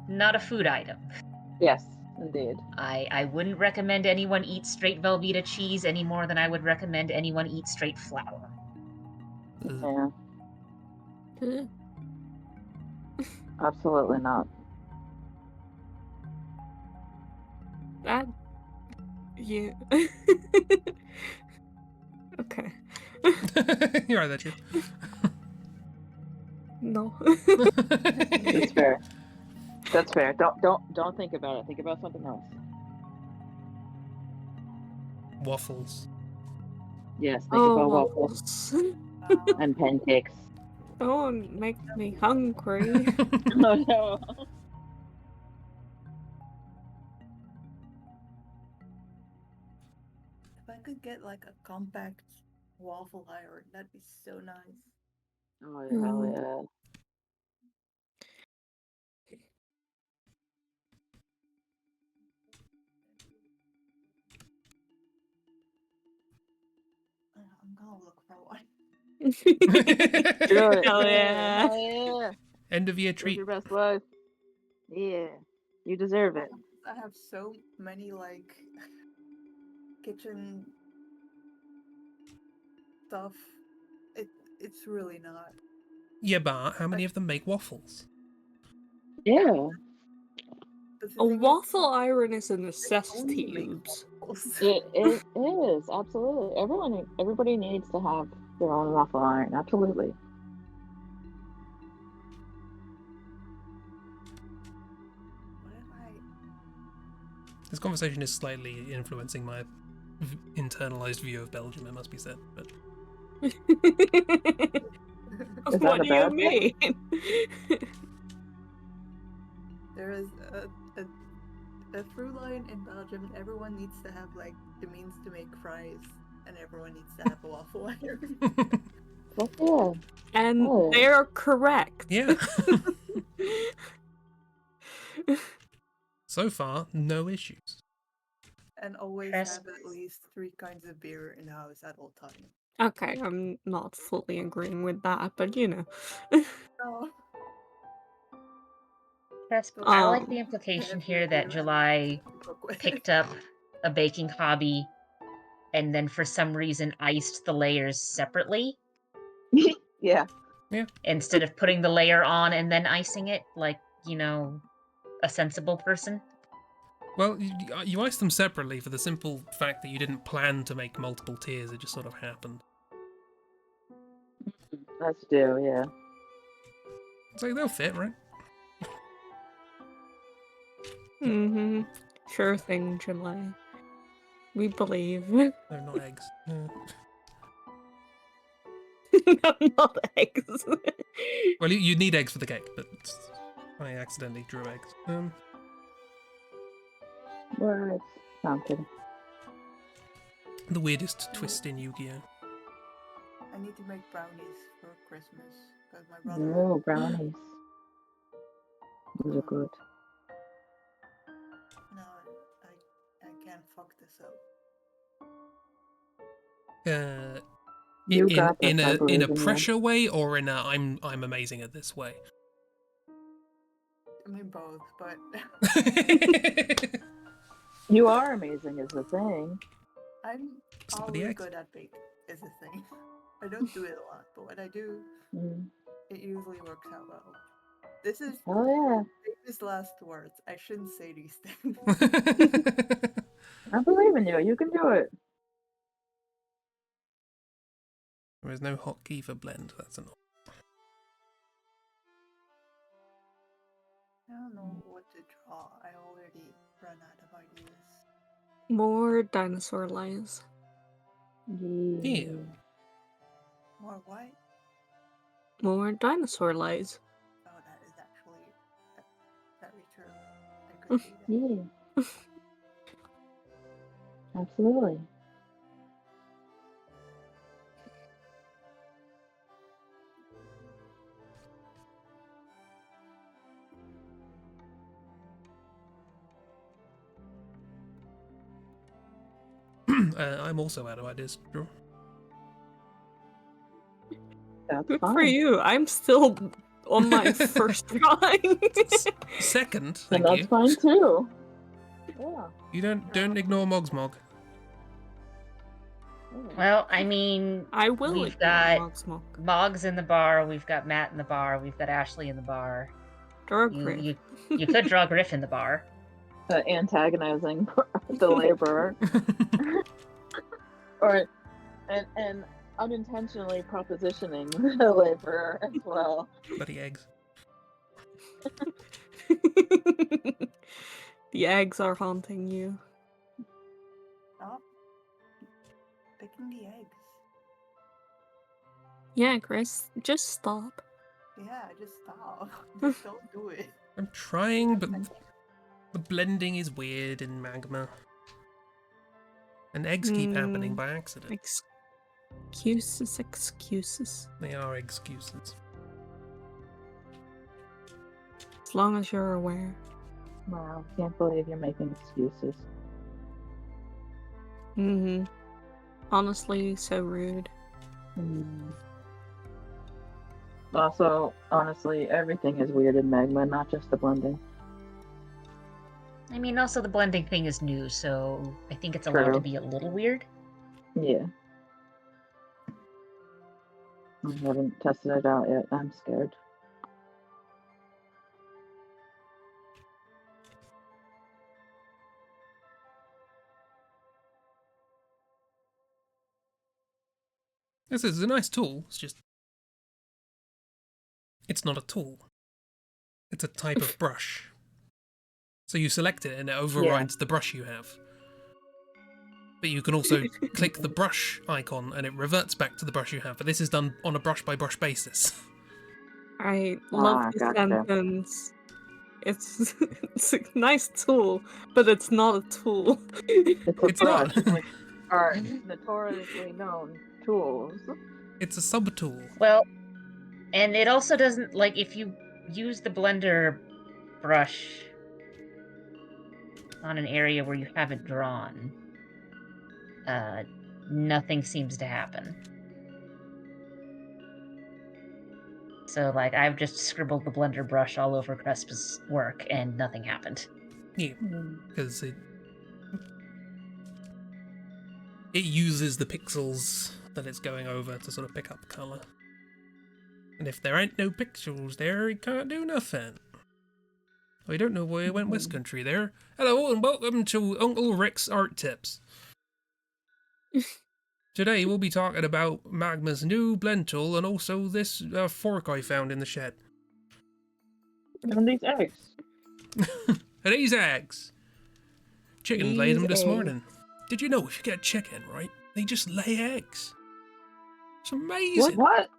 not a food item. Yes, indeed. I wouldn't recommend anyone eat straight Velveeta cheese any more than I would recommend anyone eat straight flour. Yeah, absolutely not. That. Yeah. Okay. You're right, that you. No. That's fair. That's fair. Don't think about it. Think about something else. Waffles. Yes, think about waffles waffles. and pancakes. Don't make me hungry. Oh no. If I could get like a compact waffle iron, that'd be so nice. Oh yeah, hell yeah. I'm gonna look for one. Do it. Hell yeah. Hell yeah. End of year Live treat. your best life. Yeah. You deserve it. I have so many like kitchen stuff. It's really not. Yeah, but how many of them make waffles? Yeah. But the A thing is, waffle iron is a only necessity, make Oobs. waffles. It is, absolutely. Everybody needs to have their own waffle iron, absolutely. What if I? This conversation is slightly influencing my internalized view of Belgium, it must be said. But Is that What a do you bad thing? mean? There is a through line in Belgium. Everyone needs to have like the means to make fries, and everyone needs to have a waffle iron. Fuck yeah. And Oh. they're correct. yeah. So far, no issues. And always Press- have at least 3 kinds of beer in the house at all times. Okay, I'm not fully agreeing with that, but you know. No. I like the Um, implication Heavy here that beer July to cook with. picked up a baking hobby and then for some reason iced the layers separately Yeah. instead of putting the layer on and then icing it like, you know, a sensible person. Well, you iced them separately for the simple fact that you didn't plan to make multiple tiers, it just sort of happened. Let's do, yeah. So they'll fit, right? mm-hmm. Sure thing, July. We believe. No, not eggs. No, not eggs. Well, you need eggs for the cake, but I accidentally drew eggs. Words. No, I'm kidding. The weirdest twist in Yu-Gi-Oh! I need to make brownies for Christmas because my brother. Oh, brownies. Those are good. No, I can't fuck this up. You got this, I in a believe in you. pressure way or in a I'm amazing at this way. I mean both, but You are amazing is the thing. I'm Except for the always eggs. good at bake. Is the thing. I don't do it a lot, but when I do, Mm. it usually works out well. This is Oh famous last words. I shouldn't say these things. yeah. I believe in you. You can do it. There is no hotkey for blend. That's an. I don't know what to draw. I already ran out of ideas. More dinosaur lies. Yeah. More what? More dinosaur lies. Oh, that is actually very true. I could see that. Yeah. Absolutely. I'm also out of ideas. Drew. That's Good fine. for you. I'm still on my first drawing. Second, And thank that's you. fine too. Yeah. You don't ignore Mogsmog. Well, I mean, I will we've ignore got Mogsmog. Mog's in the bar, we've got Matt in the bar, we've got Ashley in the bar. Griff. You could draw Griff in the bar. Antagonizing the laborer. Or and unintentionally propositioning the laborer as well. Bloody eggs. The eggs are haunting you. Stop picking the eggs. Yeah, Chris, just stop. Yeah, just stop. Just don't do it. I'm trying, but the blending is weird in magma. And eggs keep happening by accident. Excuses. They are excuses. As long as you're aware. Wow, can't believe you're making excuses. Honestly, so rude. Also, honestly, everything is weird in magma, not just the blending. I mean, also the blending thing is new, so I think it's allowed to True. be a little weird. Yeah. I haven't tested it out yet. I'm scared. This is a nice tool. It's just... It's not a tool. It's a type of brush. So you select it and it overrides the brush you have. But you can also click the brush icon and it reverts back to the brush you have. But this is done on a brush-by-brush basis. I love the gotcha. sentence. It's a nice tool, but it's not a tool. It's not. Which are notoriously known tools. It's a sub-tool. Well, and it also doesn't, like, if you use the blender brush on an area where you haven't drawn, nothing seems to happen. So, like, I've just scribbled the blender brush all over Crespa's work, and nothing happened. Yeah, because it uses the pixels that it's going over to sort of pick up colour. And if there ain't no pixels there, it can't do nothing. I don't know why I went West Country there. Hello and welcome to Uncle Rick's Art Tips. Today we'll be talking about Magma's new blend tool and also this fork I found in the shed. And these eggs. And these eggs. Chicken laid them These this eggs. morning. Did you know if you get a chicken, right, they just lay eggs? It's amazing. What?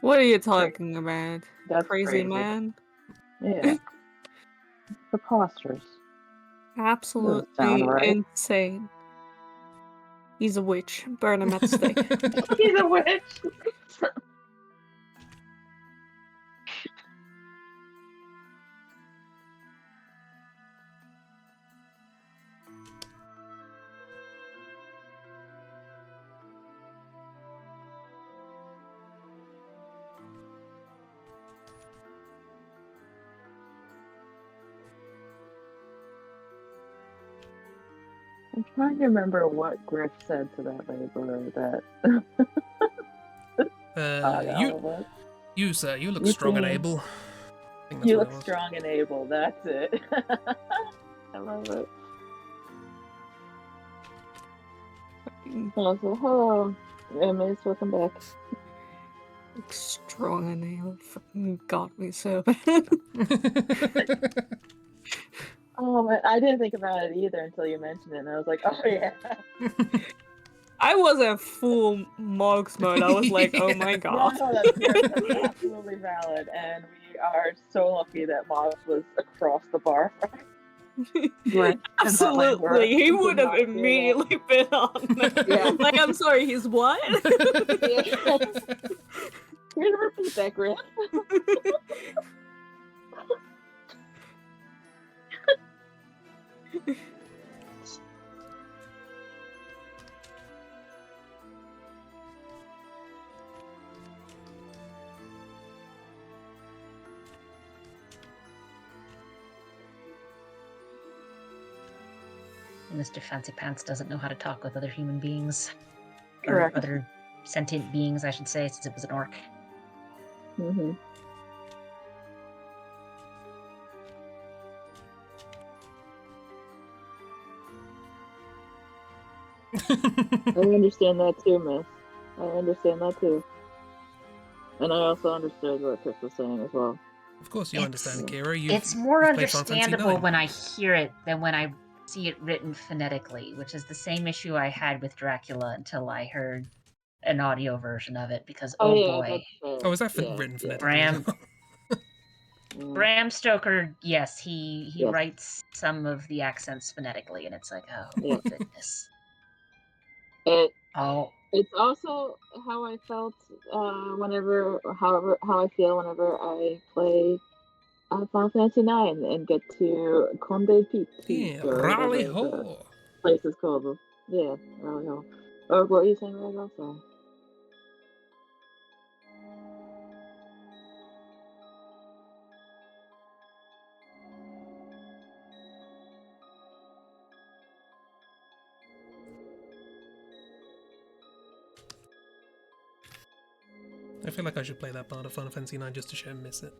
What are you talking about? That's Crazy crazy. man? Yeah. Preposterous. Absolutely sound right. insane. He's a witch. Burn him at the stake. He's a witch. I'm trying to remember what Griff said to that laborer that You, sir, you look strong and able. think that's You what it look was. strong and able. That's it. I love it. Also, hello, Miss. Welcome back. Strong and able fucking got me so bad. Oh, but I didn't think about it either until you mentioned it, and I was like, oh yeah. I wasn't full Mogs mode. I was like, oh my No, god. that's absolutely valid, and we are so lucky that Moss was across the bar from Grunts and that land were- Absolutely, he did would have not do that. immediately been on that. Yeah. Like, I'm sorry, he's what? Yeah. Here's a repeat that, Griff. Mr. Fancy Pants doesn't know how to talk with other human beings. Correct. Or other sentient beings, I should say, since it was an orc. Mm-hmm. I understand that too, Miss. I understand that too. And I also understood what Chris was saying as well. Of course you understand, Kira. It's more you've played Final Fantasy understandable IX. when I hear it than when I see it written phonetically, which is the same issue I had with Dracula until I heard an audio version of it, because Oh, yeah, boy. that's fair. Oh, is that Yeah, written yeah. phonetically? Bram Stoker, yes, he Yes. writes some of the accents phonetically, and it's like, oh Yeah. goodness. It's also how I felt how I feel whenever I play Final Fantasy IX and get to Conde Peak Yeah, or Raleigh whatever the Ho. place is called. Yeah, Raleigh Ho. Oh, what were you saying, Ragdoll? Sorry. I feel like I should play that part of Final Fantasy IX just to show him miss it.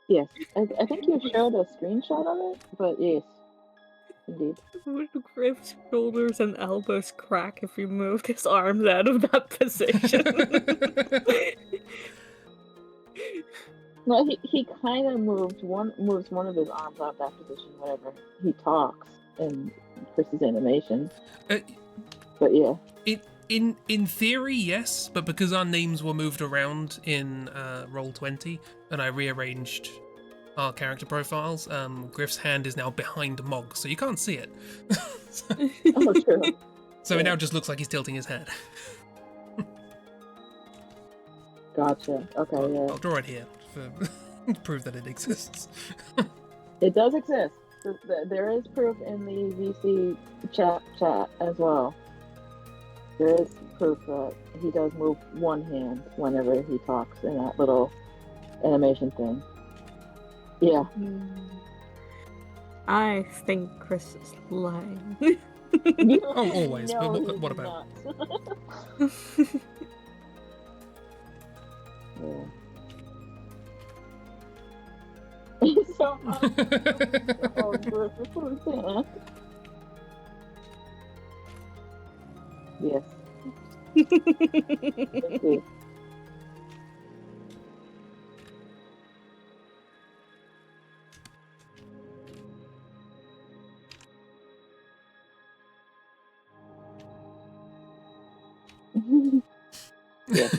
Yes, I think you showed a screenshot of it, but yes, indeed. Would Griff's shoulders and elbows crack if you moved his arms out of that position? No, he kind of moves one of his arms out of that position whenever he talks in Chris's animation. But yeah. In theory, yes, but because our names were moved around in Roll20 and I rearranged our character profiles, Griff's hand is now behind Mog, so you can't see it. Oh, true. So it now just looks like he's tilting his head. Gotcha. Okay, yeah. I'll draw it here to prove that it exists. It does exist. There is proof in the VC chat as well. There is proof that he does move one hand whenever he talks in that little animation thing. Yeah. I think Chris is lying. Oh, always. No, But he's what about? not. Yeah. So oh, Griff, yes. Thank you. Yeah.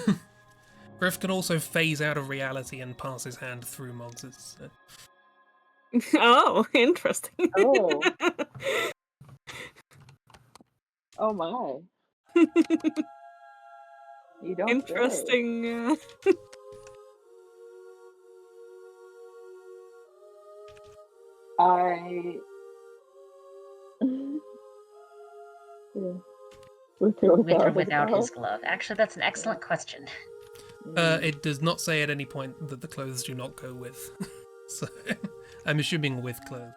Griff can also phase out of reality and pass his hand through Mog's. Oh, interesting. Oh. Oh my. You don't say. Interesting. I. Yeah. With or Without his glove. Actually, that's an excellent question. It does not say at any point that the clothes do not go with. So I'm assuming with clothes.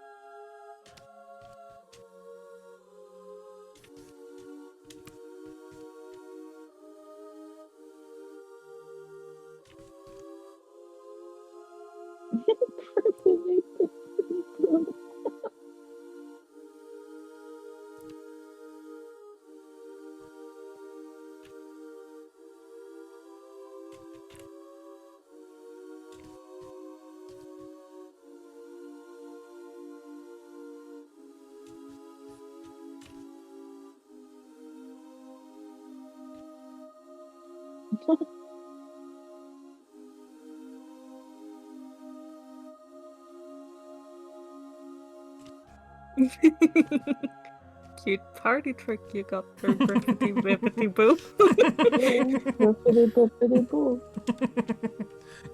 Cute party trick you got there, Griffity Bippity Boo. Bippity bippity boo.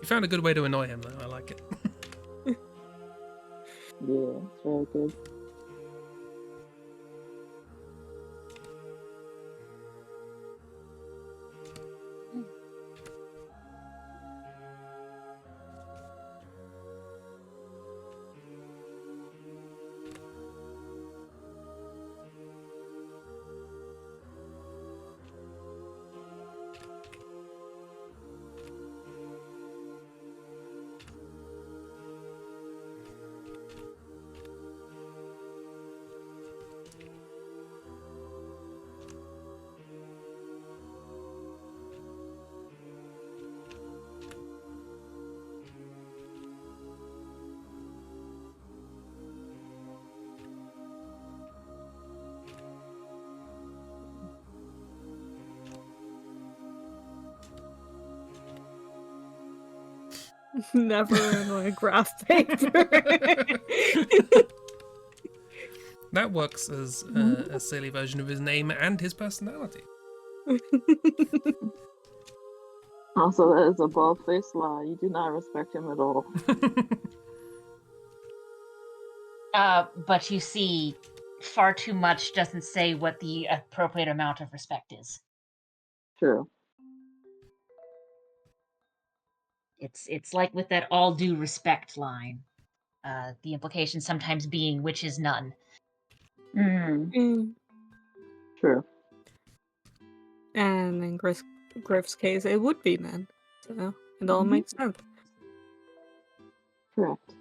You found a good way to annoy him, though. I like it. Yeah, it's very good. Never annoy graph paper. That works as a silly version of his name and his personality. Also, that is a bald-faced lie. You do not respect him at all. But you see, far too much doesn't say what the appropriate amount of respect is. True. It's like with that all due respect line. The implication sometimes being which is none. True. And in Griff's case, it would be none. So it all makes sense. Correct.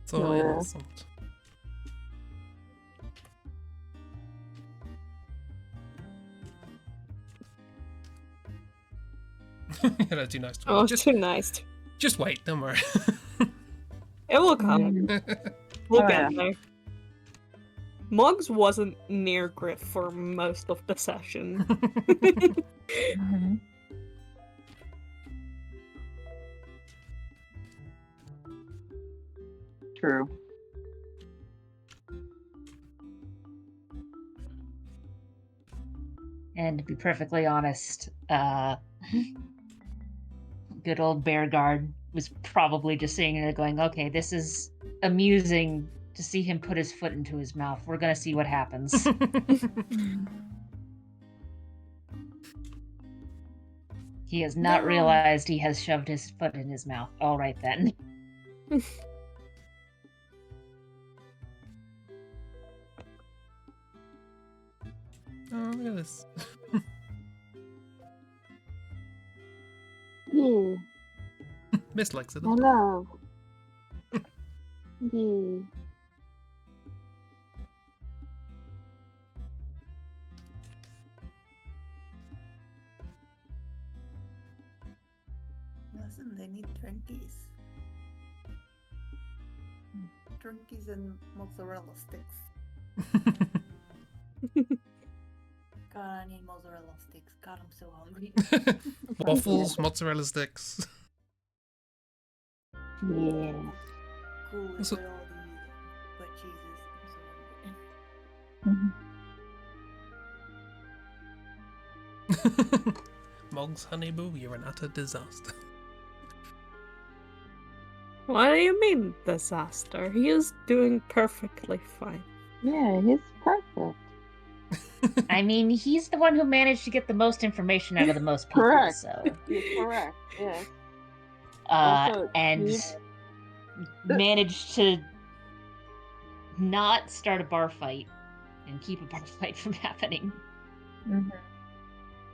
So Yeah. innocent. That's too nice to me. Oh, too nice. Just wait, don't worry. It will come. We'll Oh, get yeah. there. Muggs wasn't near Griff for most of the session. True. And to be perfectly honest, good old Bearguard was probably just sitting there going, okay, this is amusing to see him put his foot into his mouth. We're going to see what happens. He has not realized he has shoved his foot in his mouth. All right, then. Oh, look at this. Yeah. Miss likes it. My love. Yeah. Listen, they need Twinkies. Twinkies and mozzarella sticks. God, I need mozzarella sticks. God, I'm so hungry. Waffles, mozzarella sticks. Yeah. Cool with So- all the wet cheeses. I'm so hungry. Mog's honey boo, you're an utter disaster. What do you mean, disaster? He is doing perfectly fine. Yeah, he's perfect. I mean, he's the one who managed to get the most information out of the most people, Correct. so... You're correct. Yes. and he's- managed to not start a bar fight and keep a bar fight from happening.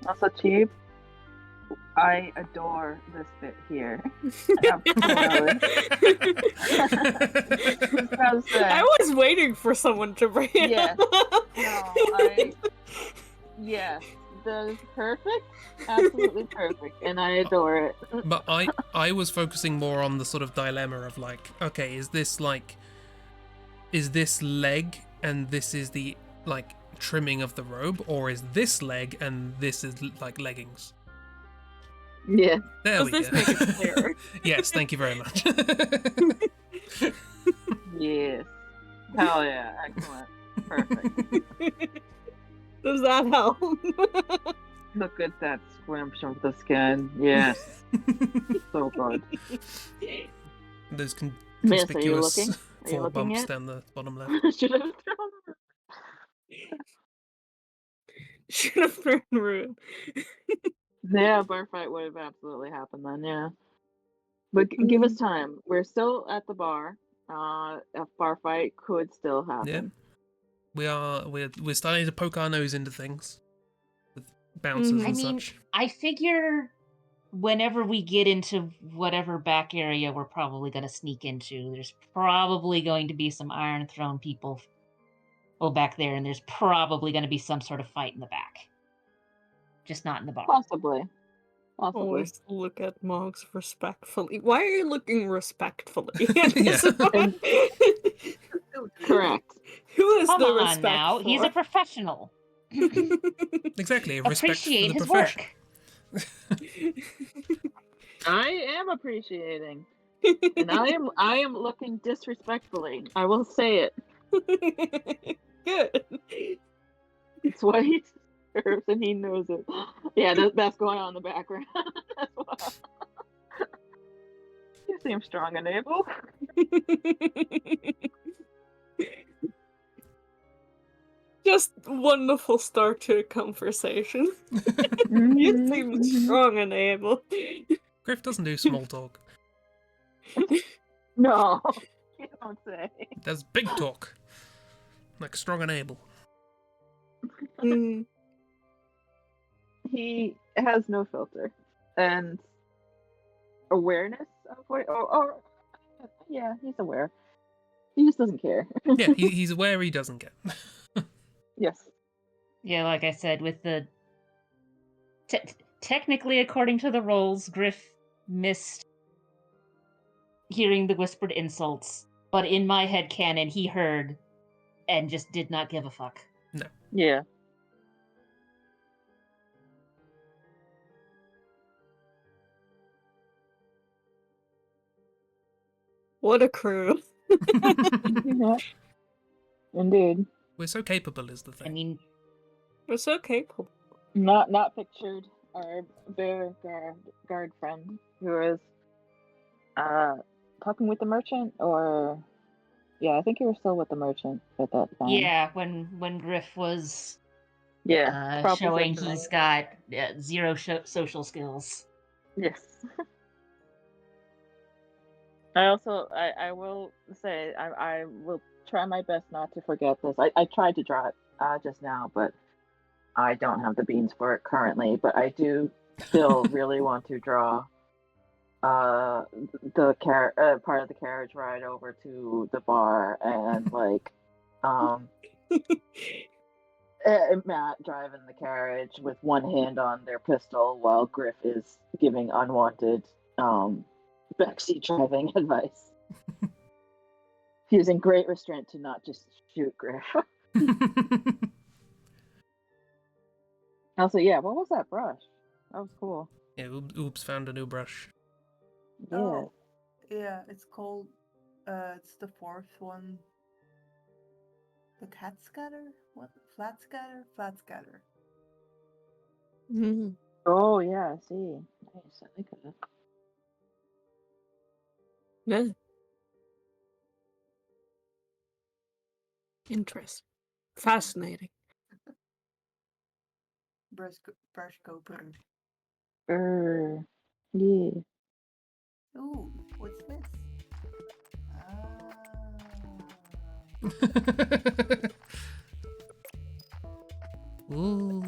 Also cheap. I adore this bit here. Absolutely. Just gotta say. I was waiting for someone to bring it Yes. up. Yes, that is perfect. Absolutely perfect. And I adore it. But I was focusing more on the sort of dilemma of like, okay, is this leg and this is the like trimming of the robe, or is this leg and this is like leggings? Yeah. There Does we this go. make it clearer? Yes, thank you very much. Yes. Hell yeah. Excellent. Perfect. Does that help? Look at that squimsh of the skin. Yes. So good. Those Miss, are you conspicuous looking? Are you 4 looking bumps yet? down the bottom left. Should have thrown Should have thrown rude. Yeah, bar fight would have absolutely happened then, yeah. But give us time. We're still at the bar. A bar fight could still happen. Yeah. We're starting to poke our nose into things with bouncers I and mean, such. I figure whenever we get into whatever back area we're probably going to sneak into, there's probably going to be some Iron Throne people back there, and there's probably going to be some sort of fight in the back. Just not in the bar. Possibly. Always look at Moggs respectfully. Why are you looking respectfully? And- Correct. Who is Come the on respect now, for? he's a professional. Exactly, respect for Appreciate the his profession. work. I am appreciating. And I am looking disrespectfully. I will say it. Good. It's what he deserves and he knows it. Yeah, that's going on in the background as well. You seem strong and able. Just wonderful start to a conversation. You seem strong and able. Griff doesn't do small talk. No, you don't say. He does big talk. Like strong and able. He has no filter and awareness of what. Or yeah, he's aware. He just doesn't care. Yeah, he's aware he doesn't get. Yes. Yeah, like I said, with the... technically, according to the rolls, Griff missed hearing the whispered insults, but in my head canon, he heard and just did not give a fuck. No. Yeah. What a crew. Yeah. Indeed. We're so capable is the thing. I mean, We're so capable. Not pictured our bear guard friend who is talking with the merchant, or yeah, I think you were still with the merchant at that time. yeah, when Griff was Yeah, showing propositioning. he's got zero social skills. Yes. I will say I will try my best not to forget this. I tried to draw it just now, but I don't have the beans for it currently. But I do still really want to draw the part of the carriage ride over to the bar and like Matt driving the carriage with one hand on their pistol while Griff is giving unwanted backseat driving advice. Using great restraint to not just shoot Griff. Also, yeah, what was that brush? That was cool. Yeah, Oops found a new brush. Yeah. Oh, yeah, it's called, it's the fourth one. The cat scatter? What? Flat scatter? Flat scatter. Oh, yeah, I see. Nice, I like that. Yeah. Interesting. Fascinating. Brush Cooper. Yeah. Ooh, what's this? Ooh,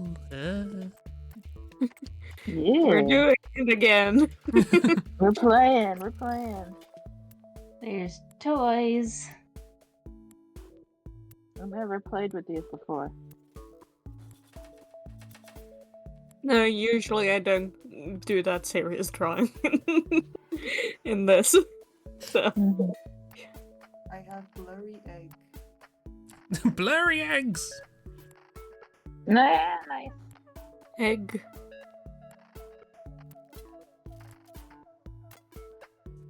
Yeah. We're doing it again. We're playing. We're playing. There's toys. I've never played with these before. No, usually I don't do that serious drawing in this. So. I have blurry egg. Blurry eggs! Nah, nice. Egg.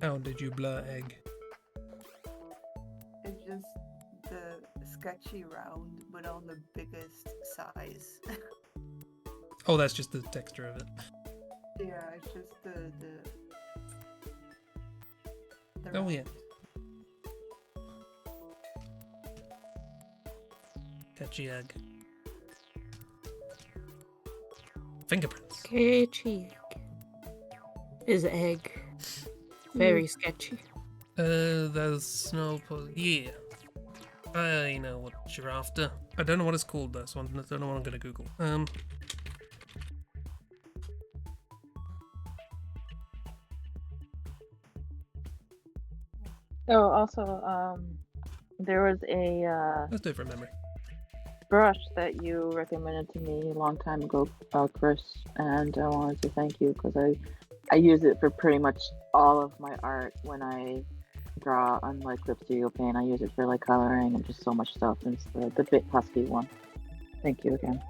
How did you blur egg? It's just the sketchy round, but on the biggest size. Oh, that's just the texture of it. Yeah, it's just the Oh, round. yeah. Sketchy egg. Fingerprints. Sketchy. Is egg. Very sketchy. There's no... Yeah. I know what you're after. I don't know what it's called though, so I don't know what I'm gonna Google. Oh, also, there was a Let's do it from memory. brush that you recommended to me a long time ago, Chris, and I wanted to thank you because I use it for pretty much all of my art when I draw on like Clip Paint. I use it for like coloring and just so much stuff. And it's the Bit Husky one. Thank you again.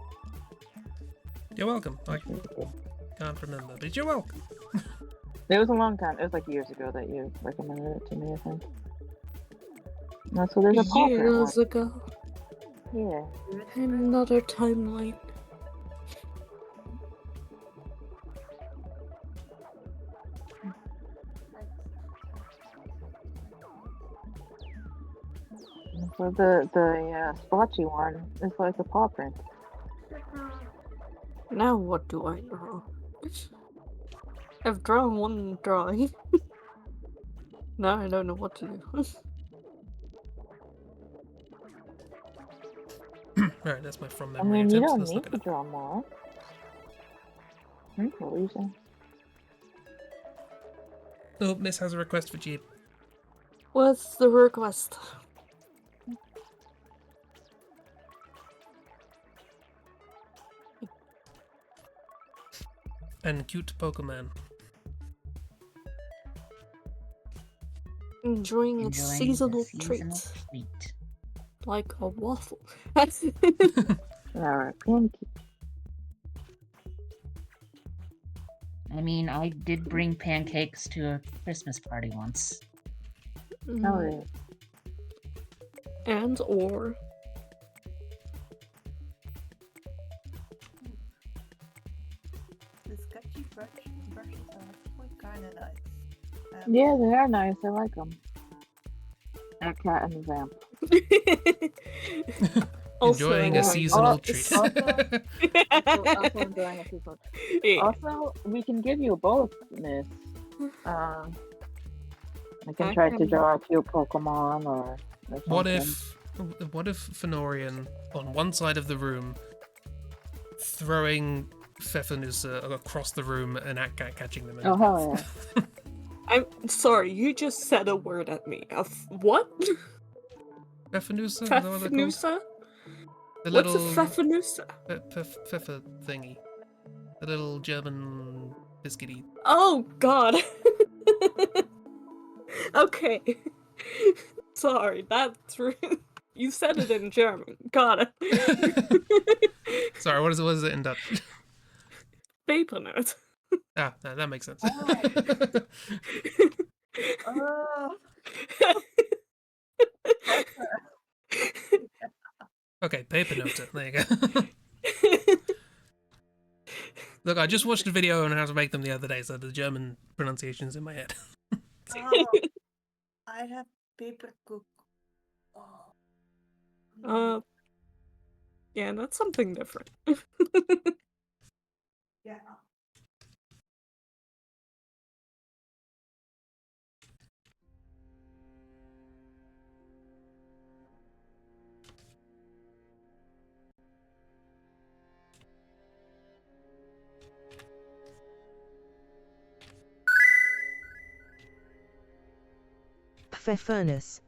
You're welcome. I can't remember, but you're welcome. It was a long time. It was like years ago that you recommended it to me, I think. No, so there's a portrait Years one. ago. Yeah. Another timeline. So the splotchy one is like a paw print. Now what do I draw? I've drawn one drawing. Now I don't know what to do. Alright, that's my from I memory mean, you attempts. don't Let's need look at to it. draw more. What were you saying? Oh, Miss has a request for Jeep. What's the request? And cute Pokemon. Enjoying a Enjoying seasonal the treat. seasonal treat. Like a waffle. Alright, pancake. I mean, I did bring pancakes to a Christmas party once. Oh, yeah. And or The sketchy brushes are actually kind of nice. Yeah, they are nice. I like them. That cat and the vamp. Enjoying a also, seasonal treat. Also enjoying a seasonal. yeah. Also, we can give you both, Miss. I can I try to can- draw a cute Pokemon or What something. if Fenorian on one side of the room throwing Pfeffernusa across the room and catching them in Oh, his hell mouth? yeah. I'm sorry, you just said a word at me. What? Pfeffernusa? Is that what they're called? Pfeffernusa? The What's a little Pfeffernusa? Pfeffer thingy. The little German biscuity. Oh god. Okay. Sorry, that's rude. You said it in German. Got it. Sorry, what is it in Dutch? Papernut. Ah, no, that makes sense. Oh, Okay, paper note. There you go. Look, I just watched a video on how to make them the other day, so the German pronunciation's in my head. oh, I have paper cook. Oh. Yeah, that's something different. Yeah. Furnace.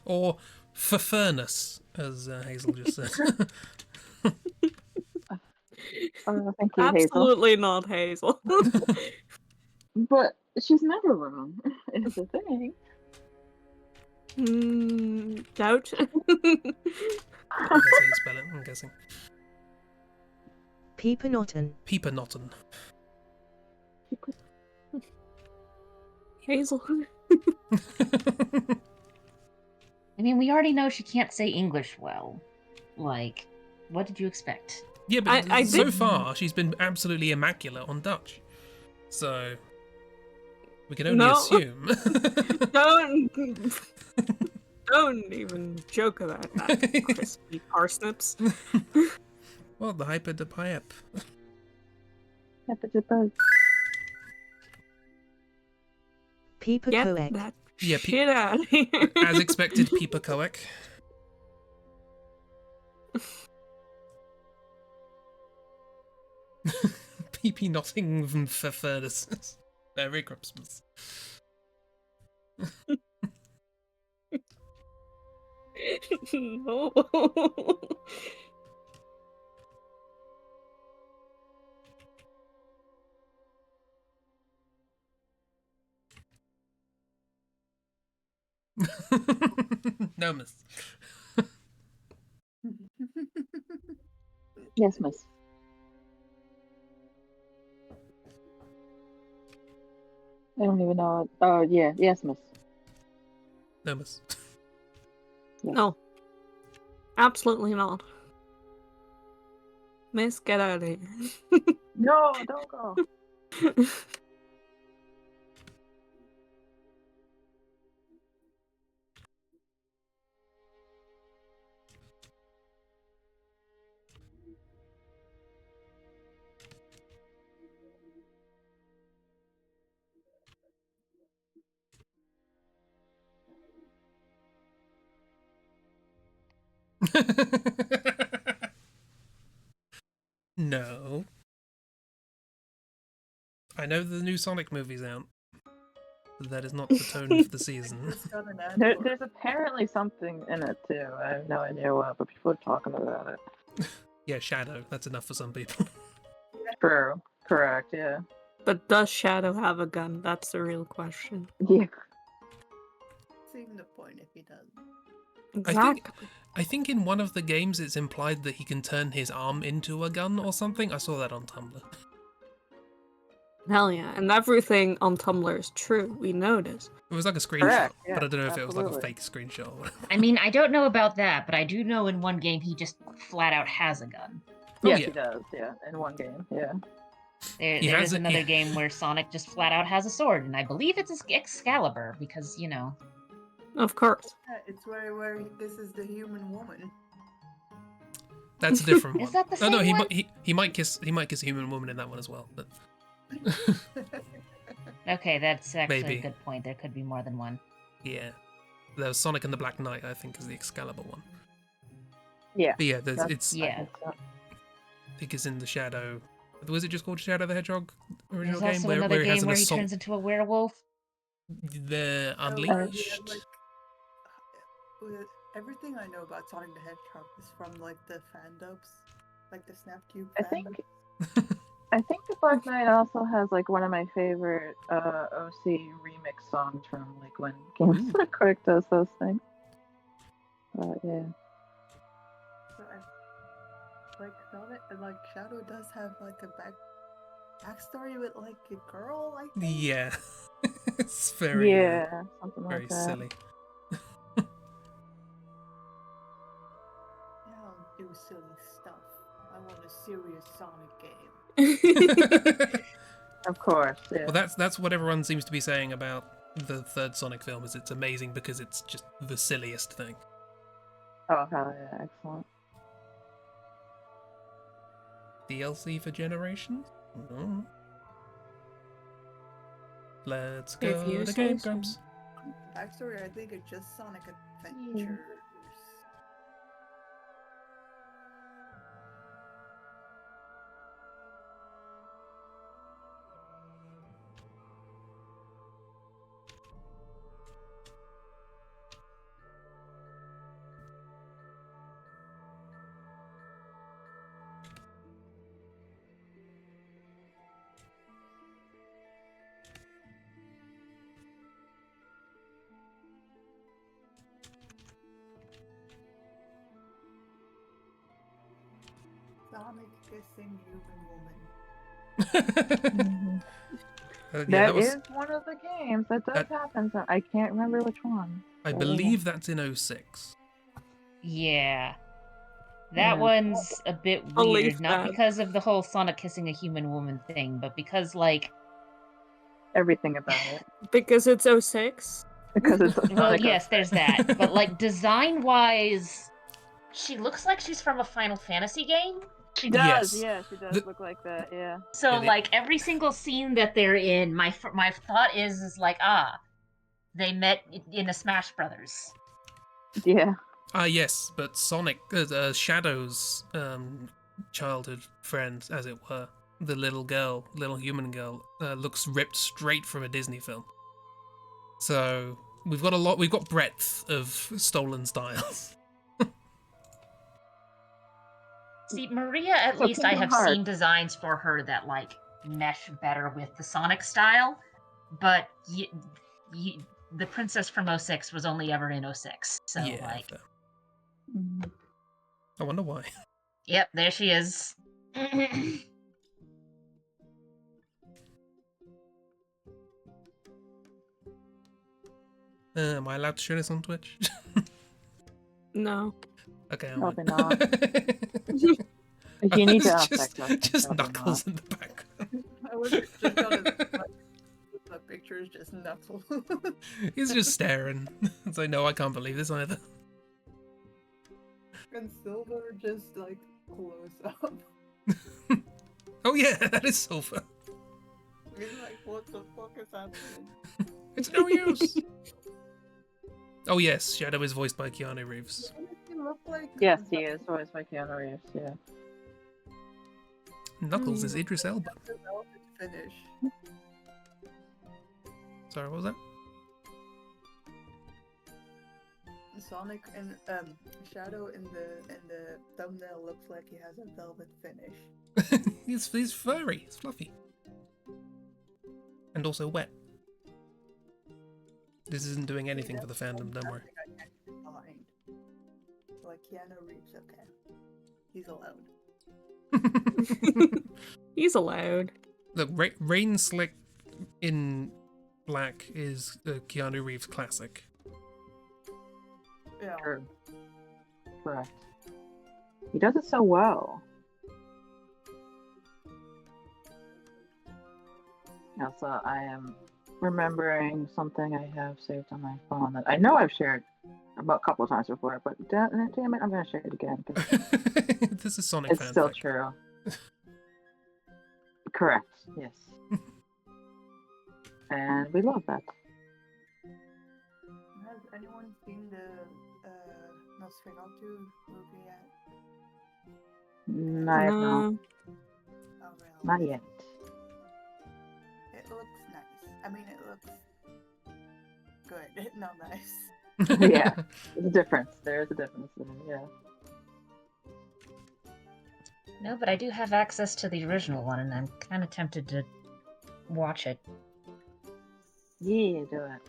Or furnace, as Hazel just said. Thank you, Hazel. Absolutely not Hazel. But she's never wrong. Is the thing. Doubt. That's how you spell it, I'm guessing. Peepernotten. Peepernotten. Hazel. I mean, we already know she can't say English well. Like, what did you expect? Yeah, but I so did- far she's been absolutely immaculate on Dutch. So we can only No. assume. Don't even joke about that, crispy parsnips. Well, the hyper de pipe. Peeper Get Coec. that Yeah, shit out of here. As expected, Peeper Coec. PP Nottingham for furnaces. Merry Christmas. No. No, miss. Yes, miss. I don't even know it. Oh, yeah. Yes, miss. No, miss. No. Absolutely not. Miss, get out of here. No, don't go. No. I know the new Sonic movie's out. But that is not the tone for the season. There's apparently something in it too. I have no idea what, but people are talking about it. Yeah, Shadow. That's enough for some people. True. Correct. Yeah. But does Shadow have a gun? That's the real question. Yeah. What's even the point if he doesn't? Exactly. I think in one of the games it's implied that he can turn his arm into a gun or something. I saw that on Tumblr. Hell yeah. And everything on Tumblr is true. We know this. It was like a screenshot, Correct, yeah, but I don't know if it was like a absolutely. fake screenshot or whatever. I mean, I don't know about that, but I do know in one game he just flat out has a gun. Yes, yeah. he does. Yeah, in one game. Yeah. There He is has it- another yeah. game where Sonic just flat out has a sword, and I believe it's Excalibur, because, you know. Of course. Yeah, it's where this is the human woman. That's a different one. Is that the Oh no, same one? he might kiss a human woman in that one as well. But Okay, that's actually Maybe. a good point. There could be more than one. yeah, there was Sonic and the Black Knight. I think is the Excalibur one. Yeah. But yeah, That's- it's Yeah. I think so. I think it's in the Shadow. Was it just called Shadow the Hedgehog original There's game also another he has game an where he assault? turns into a werewolf. The Oh, Unleashed. yeah, like, everything I know about Sonic the Hedgehog is from like the fandubs, like the Snapcube I fandom. think I think the Black Knight also has like one of my favorite OC remix songs from like when Games Quick does those things. Yeah. So like Sonic, like Shadow does have like a backstory with like a girl, I think. Yeah, it's very Yeah, something very like that. silly. I don't do silly stuff. I want a serious Sonic game. Of course, yeah. Well, that's what everyone seems to be saying about the third Sonic film. Is it's amazing because it's just the silliest thing. Oh, hell yeah, excellent. DLC for Generations? Mm. Let's If go you to say Game so. Grumps. Backstory, I think it's just Sonic Adventures. Sonic kissing human woman. Yeah, That is one of the games. That does that- happen. So I can't remember which one. I believe that's in 06. Yeah. That Hmm. one's a bit Believe weird, not that. because of the whole Sonic kissing a human woman thing, but because, like, Everything about it. Because it's 06? Because it's well, Sonic yes, there's that, but, like, design-wise, she looks like she's from a Final Fantasy game. She does, Yes. yeah, she does The- look like that, yeah. So, Yeah, like, every single scene that they're in, my thought is like, they met in a Smash Brothers. Yeah. Yes, but Sonic, Shadow's childhood friend, as it were, the little human girl, looks ripped straight from a Disney film. So we've got breadth of stolen styles. See, Maria, at So least I Kingdom have Hearts. seen designs for her that, like, mesh better with the Sonic style, but the princess from 06 was only ever in 06, so, Yeah, like... fair. I wonder why. Yep, there she is. Am I allowed to show this on Twitch? No. Okay, I Probably won't. If you need to It's ask that just question, Knuckles in the background. I was just gonna the picture is just Knuckles. He's just staring. It's like, no, I can't believe this either. And Silver just like close up. Oh yeah, that is Silver. He's like, what the fuck is happening? It's no use. Oh yes, Shadow is voiced by Keanu Reeves. Doesn't he look like Yes, he is voiced by Keanu Reeves, yeah. Knuckles is Idris Elba. the velvet finish. Sorry, what was that? Sonic and Shadow in the thumbnail looks like he has a velvet finish. He's furry. He's fluffy. And also wet. This isn't doing anything for the fandom, don't worry. I can't get behind. Like Keanu Reeves, okay. He's allowed. He's allowed. Look, Rain Slick in black is a Keanu Reeves classic. Yeah. True. Correct. He does it so well. Also, I am remembering something I have saved on my phone that I know I've shared about a couple of times before, but damn it, I'm going to share it again because This is Sonic it's still fanfic. true. Correct, yes. And we love that. Has anyone seen the Nosferatu movie yet? I have not. No. Oh, well. Not yet. It looks nice. I mean, it looks good, not nice. Yeah, there's a difference. There is a difference there, yeah. No, but I do have access to the original one, and I'm kind of tempted to watch it. Yeah, do it.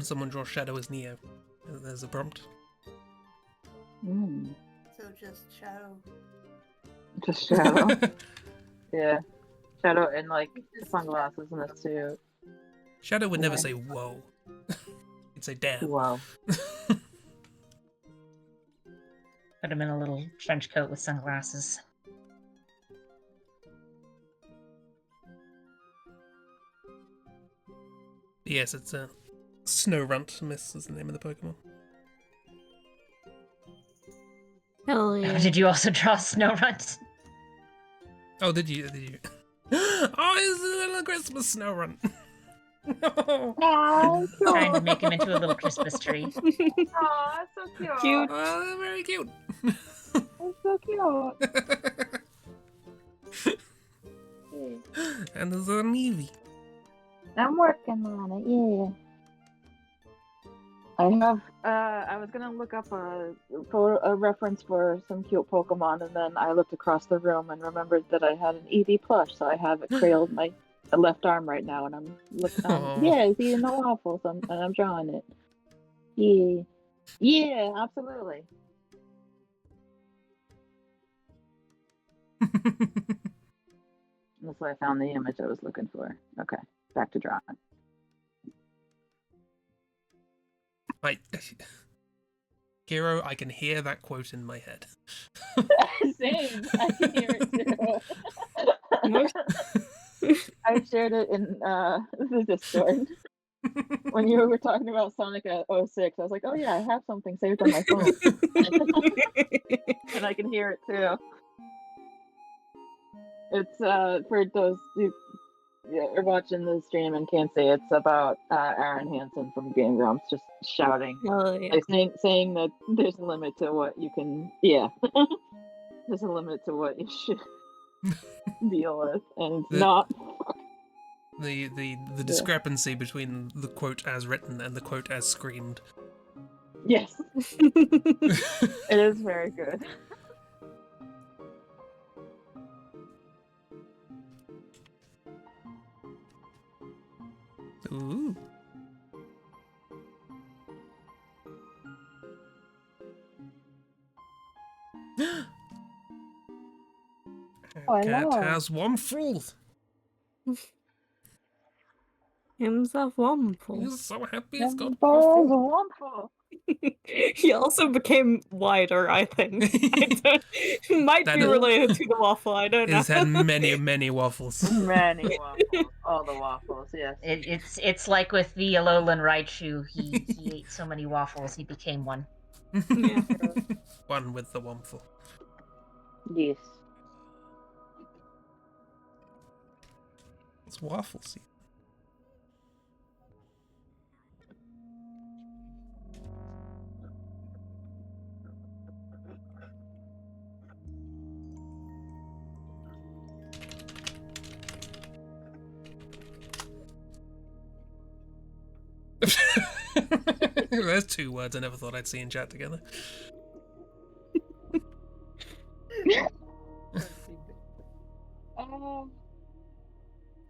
Someone draw Shadow as Neo. There's a prompt. Mm. So just Shadow. Just Shadow. Yeah. Shadow in like sunglasses and a suit. Shadow would never Yeah. say whoa. He'd say damn. Wow. Put him in a little trench coat with sunglasses. Yes, it's a Snowrunt. Miss is the name of the Pokemon. Hell yeah. Did you also draw Snowrunt? Oh, did you? Oh, it's a little Christmas Snowrunt. No. Trying to make him into a little Christmas tree. Aw, so cute. Cute. Oh, they're very cute. It's so cute. And there's an Eevee. I'm working on it, yeah. I have, I was gonna look up a reference for some cute Pokemon, and then I looked across the room and remembered that I had an Eevee plush, so I have it cradled left arm right now, and I'm looking. Aw. Yeah, it's eating the waffles, and I'm drawing it. Yeah, yeah, absolutely. That's why I found the image I was looking for. Okay, back to drawing. Kiro, I can hear that quote in my head. Same. I can hear it too. I shared it in the Discord. When you were talking about Sonic at 06, I was like, oh yeah, I have something saved on my phone. And I can hear it too. It's for those who are watching the stream and can't see, it's about Aaron Hansen from Game Grumps just shouting. Yeah. Like saying that there's a limit to what you can, there's a limit to what you should deal with, and it's not. The discrepancy between the quote as written and the quote as screamed. Yes. It is very good. Ooh. Cat has waffles. Himself waffle. He's so happy he's got waffle. He also became wider, I think. Might That be is- related to the waffle, I don't know. He's had many waffles. Many waffles. All the waffles, yes. It's like with the Alolan Raichu. He ate so many waffles, he became one. Yeah. One with the waffle. Yes. It's waffles. There's two words I never thought I'd see in chat together.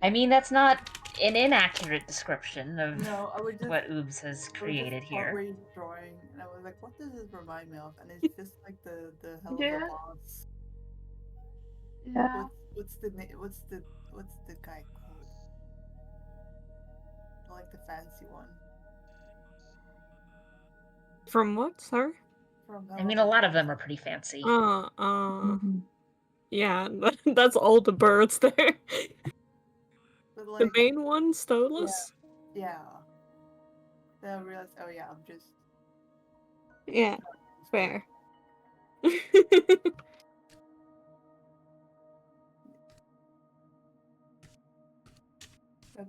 I mean, that's not an inaccurate description of No, I would just, what Oobs has created here. Where he's drawing, and I was like, what does this remind me of? And it's just like the hell of Yeah. a boss. Yeah. What's the guy called? I like the fancy one. From what, sir? From I mean, a lot of them are pretty fancy. Yeah, that's all the birds there. But The like, main one, Stolas? yeah. Then I realized, oh yeah, I'm just. Yeah, fair. Like,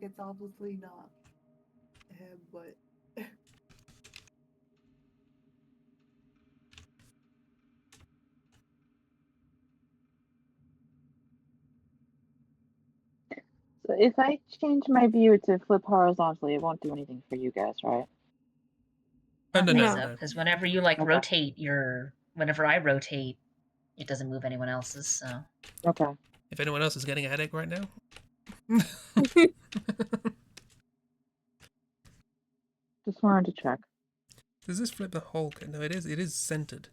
it's obviously not him, but. So if I change my view to flip horizontally, it won't do anything for you guys, right? No. Because whenever you rotate whenever I rotate, it doesn't move anyone else's. So. Okay. If anyone else is getting a headache right now. Just wanted to check. Does this flip the whole? No, it is. It is centered.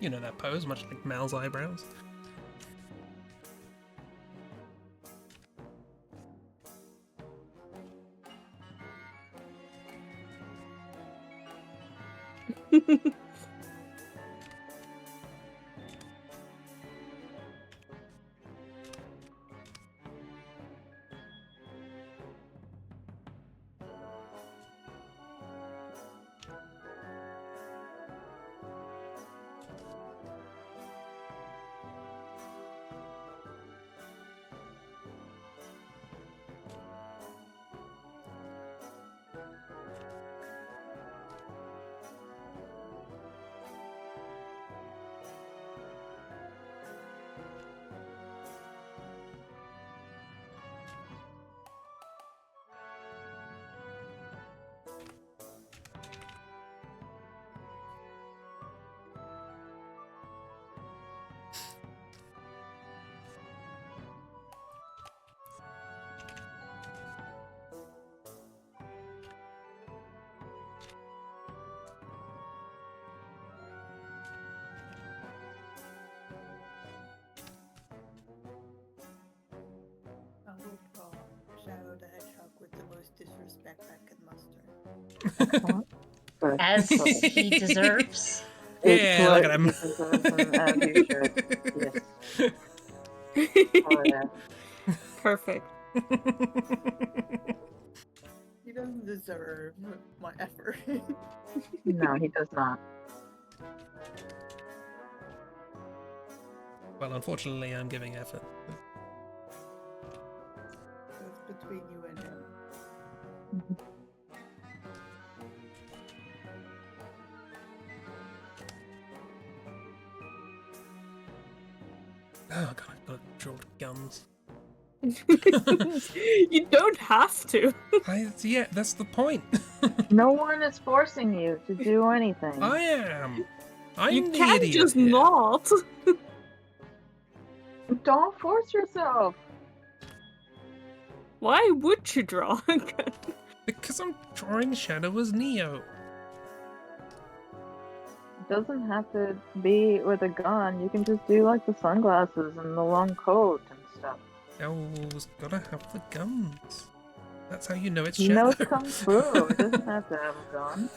You know that pose, much like Mal's eyebrows. backpack and mustard. As he deserves. Yeah, look at him. He deserves and as you should. Yes. Oh, yeah. Perfect. He doesn't deserve my effort. No, he does not. Well, unfortunately, I'm giving effort. It's between you and him. Oh god, I've got to draw guns. You don't have to. Yeah, that's the point. No one is forcing you to do anything. I am. I'm You the can idiot just here. not. Don't force yourself. Why would you draw? Because I'm drawing Shadow as Neo. It doesn't have to be with a gun. You can just do like the sunglasses and the long coat and stuff. Owl's gotta have the guns. That's how you know it's He Shadow. knows Kung Fu. It doesn't have to have a gun.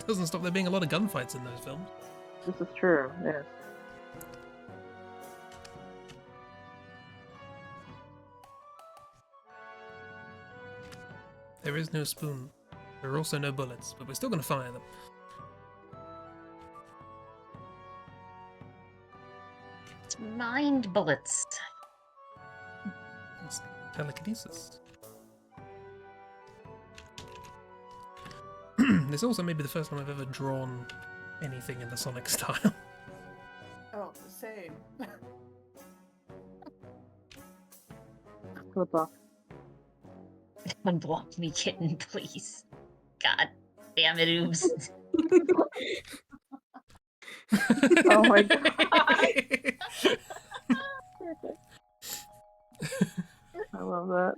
Doesn't stop there being a lot of gunfights in those films. This is true, yes. There is no spoon. There are also no bullets, but we're still gonna fire them. Mind bullets. It's telekinesis. This also may be the first time I've ever drawn anything in the Sonic style. Oh, same. Flip off. Unblock me, kitten, please. God damn it, Oobs. Oh my god. I love that.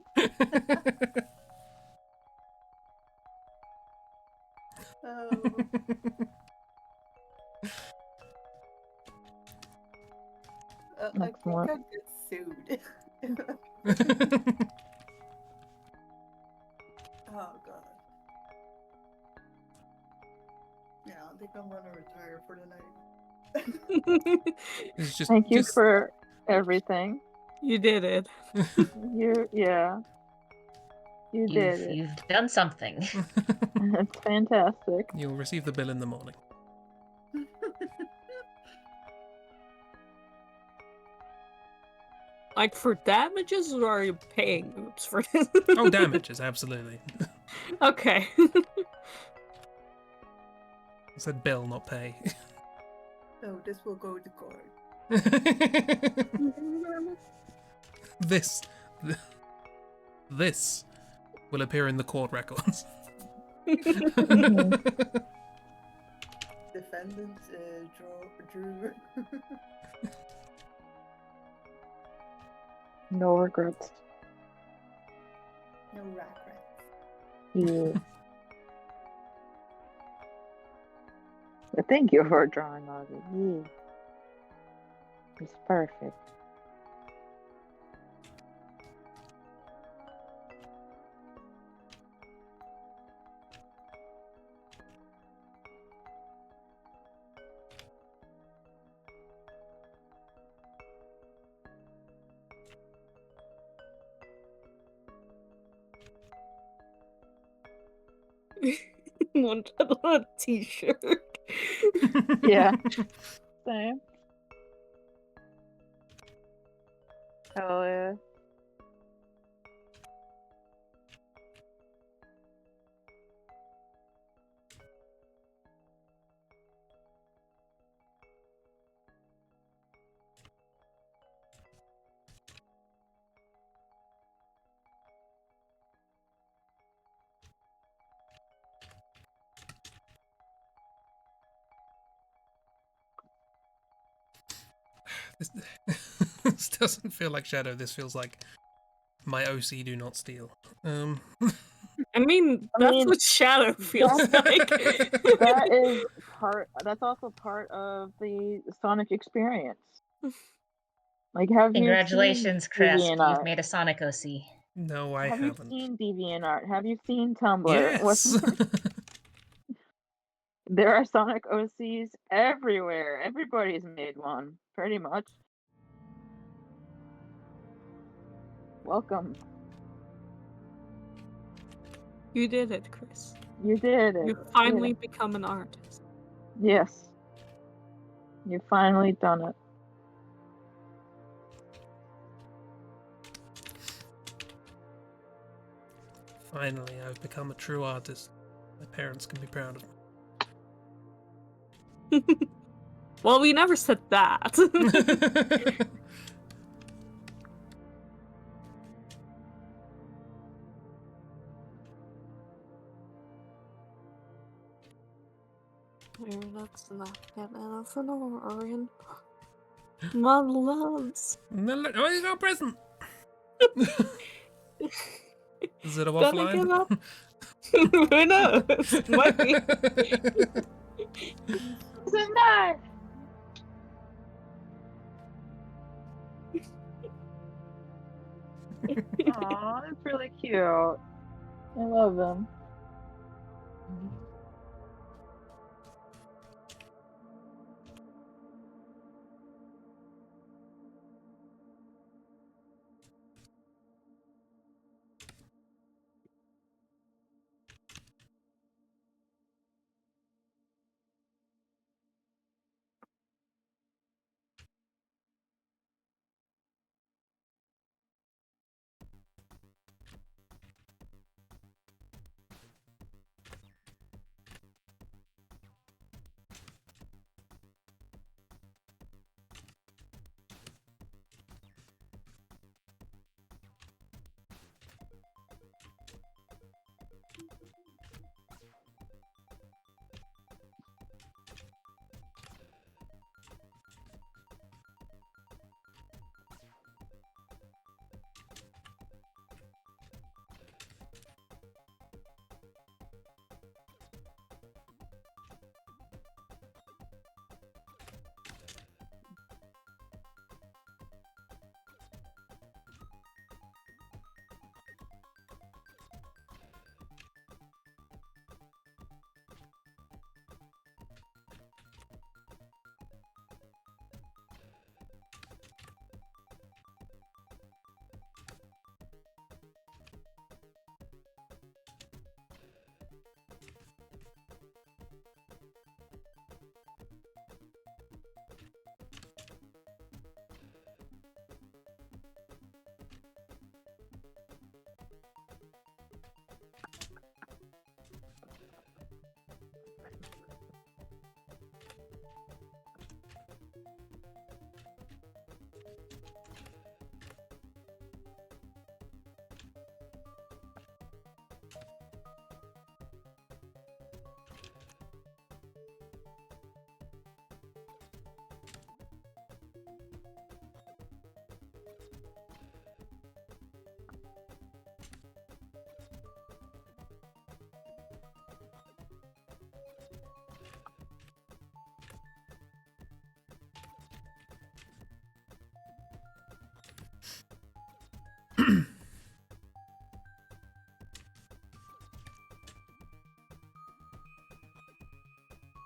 Oh. I think Excellent. I'd get sued. Oh god. Yeah, I think I'm gonna retire for the night. It's just, Thank you just- for everything. You did it. Yeah. You did it. You've done something. It's fantastic. You'll receive the bill in the morning. Like for damages, or are you paying Oops for this? Oh, damages, absolutely. Okay. I said bill, not pay. So this will go to court. This will appear in the court records. Defendants Drew. No regrets. No regrets. Yeah. But thank you for drawing all of it. Yeah. It's perfect. Want a t-shirt. Yeah. Same. Hell yeah. This doesn't feel like Shadow. This feels like my OC do not steal. I mean, that's what Shadow feels like. That is part. That's also part of the Sonic experience. Like, have Congratulations, you seen Crest. DeviantArt? You've made a Sonic OC. No, I Have you haven't. seen DeviantArt? Have you seen Tumblr? Yes. There are Sonic OCs everywhere. Everybody's made one, pretty much. Welcome. You did it, Chris. You did it. You've finally become an artist. Yes. You've finally done it. Finally, I've become a true artist. My parents can be proud of me. Well, we never said that. Let's not get enough an Orion. My loves. Oh, you got a present! Is it a waffle Gonna line? give up. Who knows? Might be. It's a knife! Aw, that's really cute. I love them.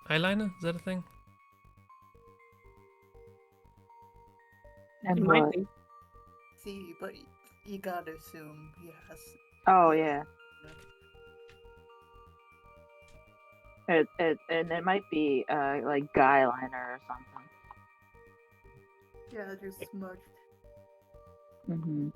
Eyeliner? Is that a thing? And It might what? be. See, but you gotta assume he has. Oh, yeah. And it might be like guy liner or something. Yeah, just smudged. Mm-hmm.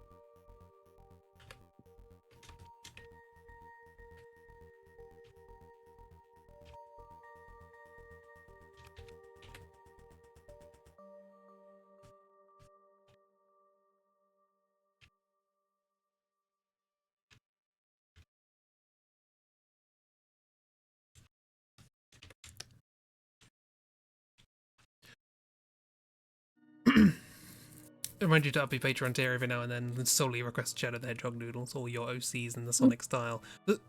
Remind you to up your Patreon tier every now and then and solely request Shadow the Hedgehog noodles or your OCs in the Sonic style.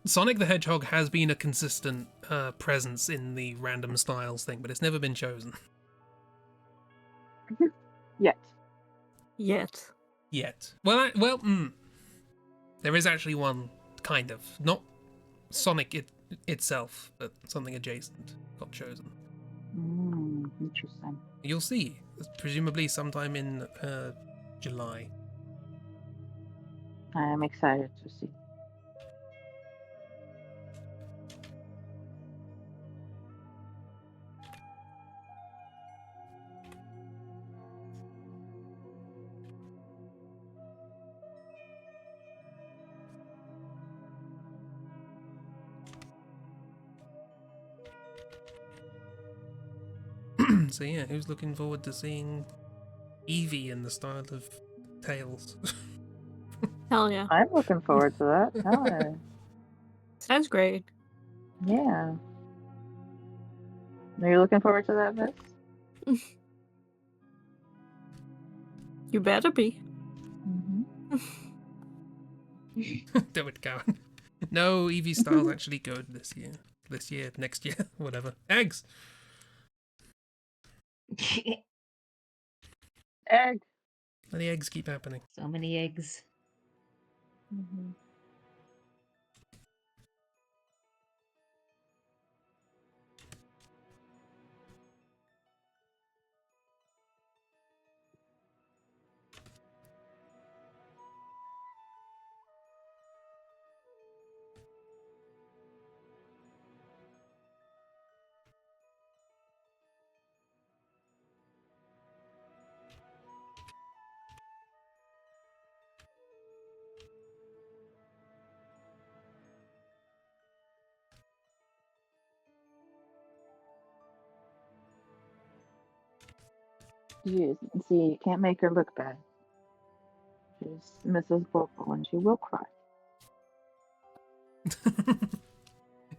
Sonic the Hedgehog has been a consistent presence in the random styles thing, but it's never been chosen. Yet. Yet. Yet. Well, There is actually one, kind of. Not Sonic itself, but something adjacent got chosen. Interesting. You'll see. Presumably sometime in July. I am excited to see. So yeah, who's looking forward to seeing Eevee in the style of Tails? Hell yeah. I'm looking forward to that. Hell yeah. Sounds great. Yeah. Are you looking forward to that, Miss? You better be. Do it, Karen. No, Eevee style's actually good this year. This year, next year, whatever. Eggs! Egg. And the eggs keep happening. So many eggs. See, you can't make her look bad. She's Mrs. Vocal and she will cry.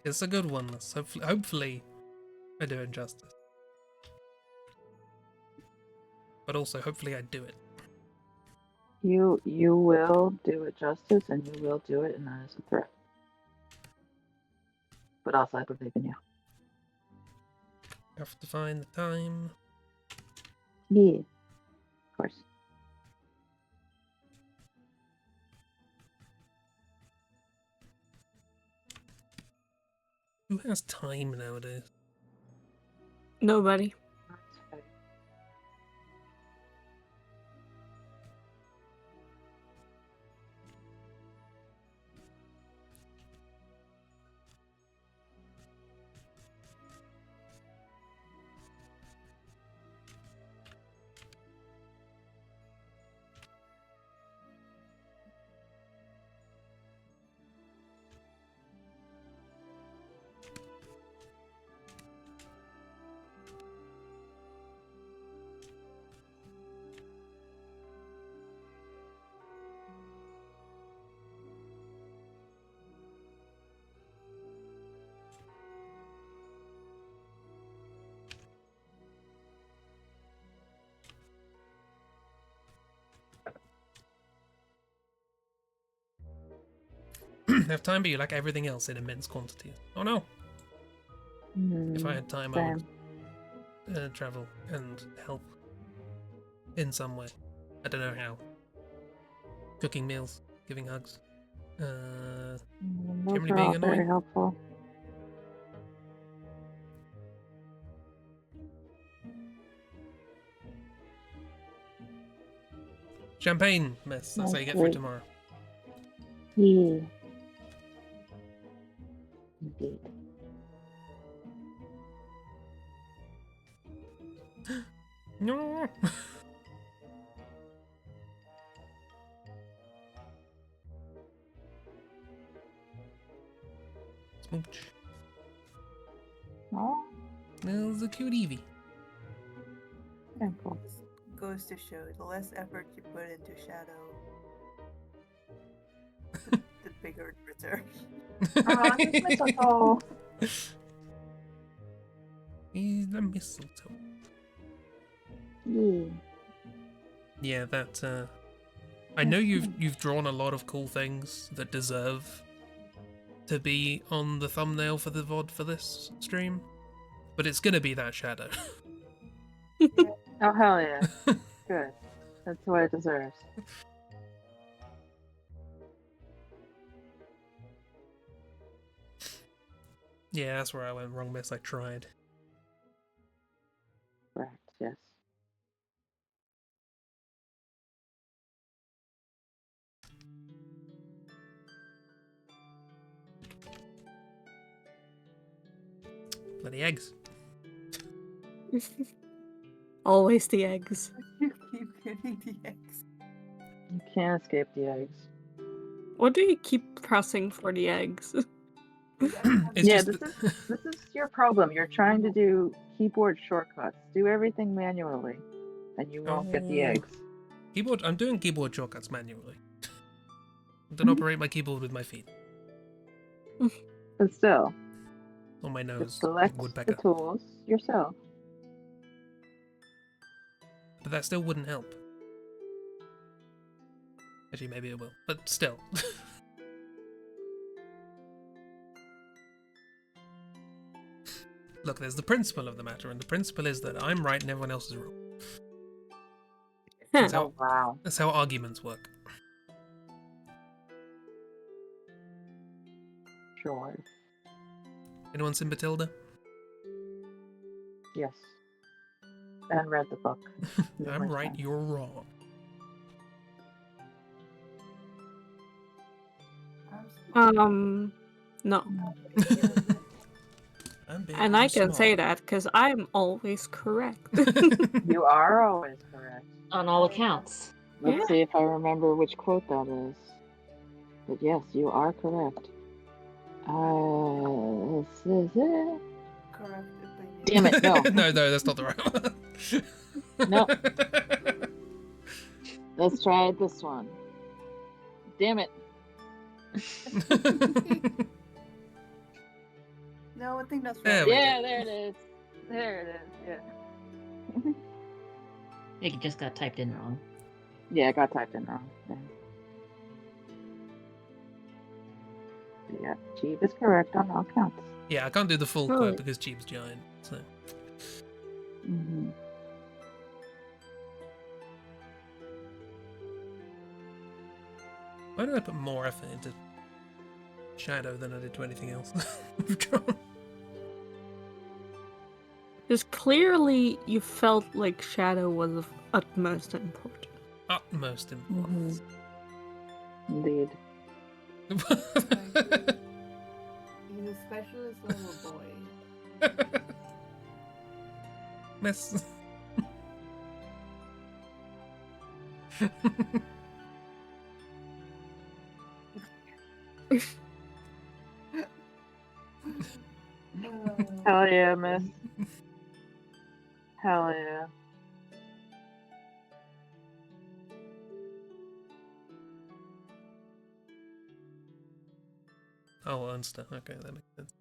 It's a good one. Hopefully I do it justice. But also, hopefully I do it. You will do it justice and you will do it, and that is a threat. But also I believe in you. Have to find the time. Yeah. Of course. Who has time nowadays? Nobody. Have time, but you lack everything else in immense quantities. Oh no! If I had time, I would travel and help in some way. I don't know how. Cooking meals, giving hugs. Those Generally are being all very annoying. helpful. Champagne, miss. That's how you get through tomorrow. Yeah. Indeed. No. Smooch. Oh, There's a cute Eevee. simple. This goes to show the less effort you put into Shadow, the bigger the return. Oh, it's mistletoe. He's the mistletoe. Yeah. Yeah, that. I know you've drawn a lot of cool things that deserve to be on the thumbnail for the VOD for this stream, but it's gonna be that shadow. Oh, hell yeah. Good. That's what it deserves. Yeah, that's where I went wrong, miss. I tried. Correct, yes. Bloody eggs. Always the eggs. You keep getting the eggs. You can't escape the eggs. What do you keep pressing for the eggs? It's Yeah, just this is your problem. You're trying to do keyboard shortcuts. Do everything manually, and you won't get the Oh. eggs. Keyboard. I'm doing keyboard shortcuts manually. I don't operate my keyboard with my feet But still, or my just nose. select Like the woodpecker. tools yourself. But that still wouldn't help. Actually, maybe it will. But still. Look, there's the principle of the matter, and the principle is that I'm right and everyone else is wrong. That's Oh, wow. That's how arguments work. Sure. Anyone seen Matilda? Yes. And read the book. I'm numerous right, times. you're wrong. No. I'm big And I you're can say small. that because I'm always correct. You are always correct. On all accounts. Let's Yeah. see if I remember which quote that is. But yes, you are correct. This is it. Corrected by me. Damn it, no. No, that's not the right one. No. Let's try this one. Damn it. No, I think that's There right. we Yeah, there it is. There it is. Yeah. It just got typed in wrong. Yeah, I got typed in wrong. Yeah, Jeep is correct on all counts. Yeah, I can't do the full Oh. quote because Jeeb's giant. So Mm-hmm. why did I put more effort into Shadow than I did to anything else? Because clearly you felt like Shadow was of utmost importance. Utmost importance. Indeed. He's a specialist little boy. Miss. Hell yeah, miss. Hell yeah. Oh, Unster. Okay, that makes sense.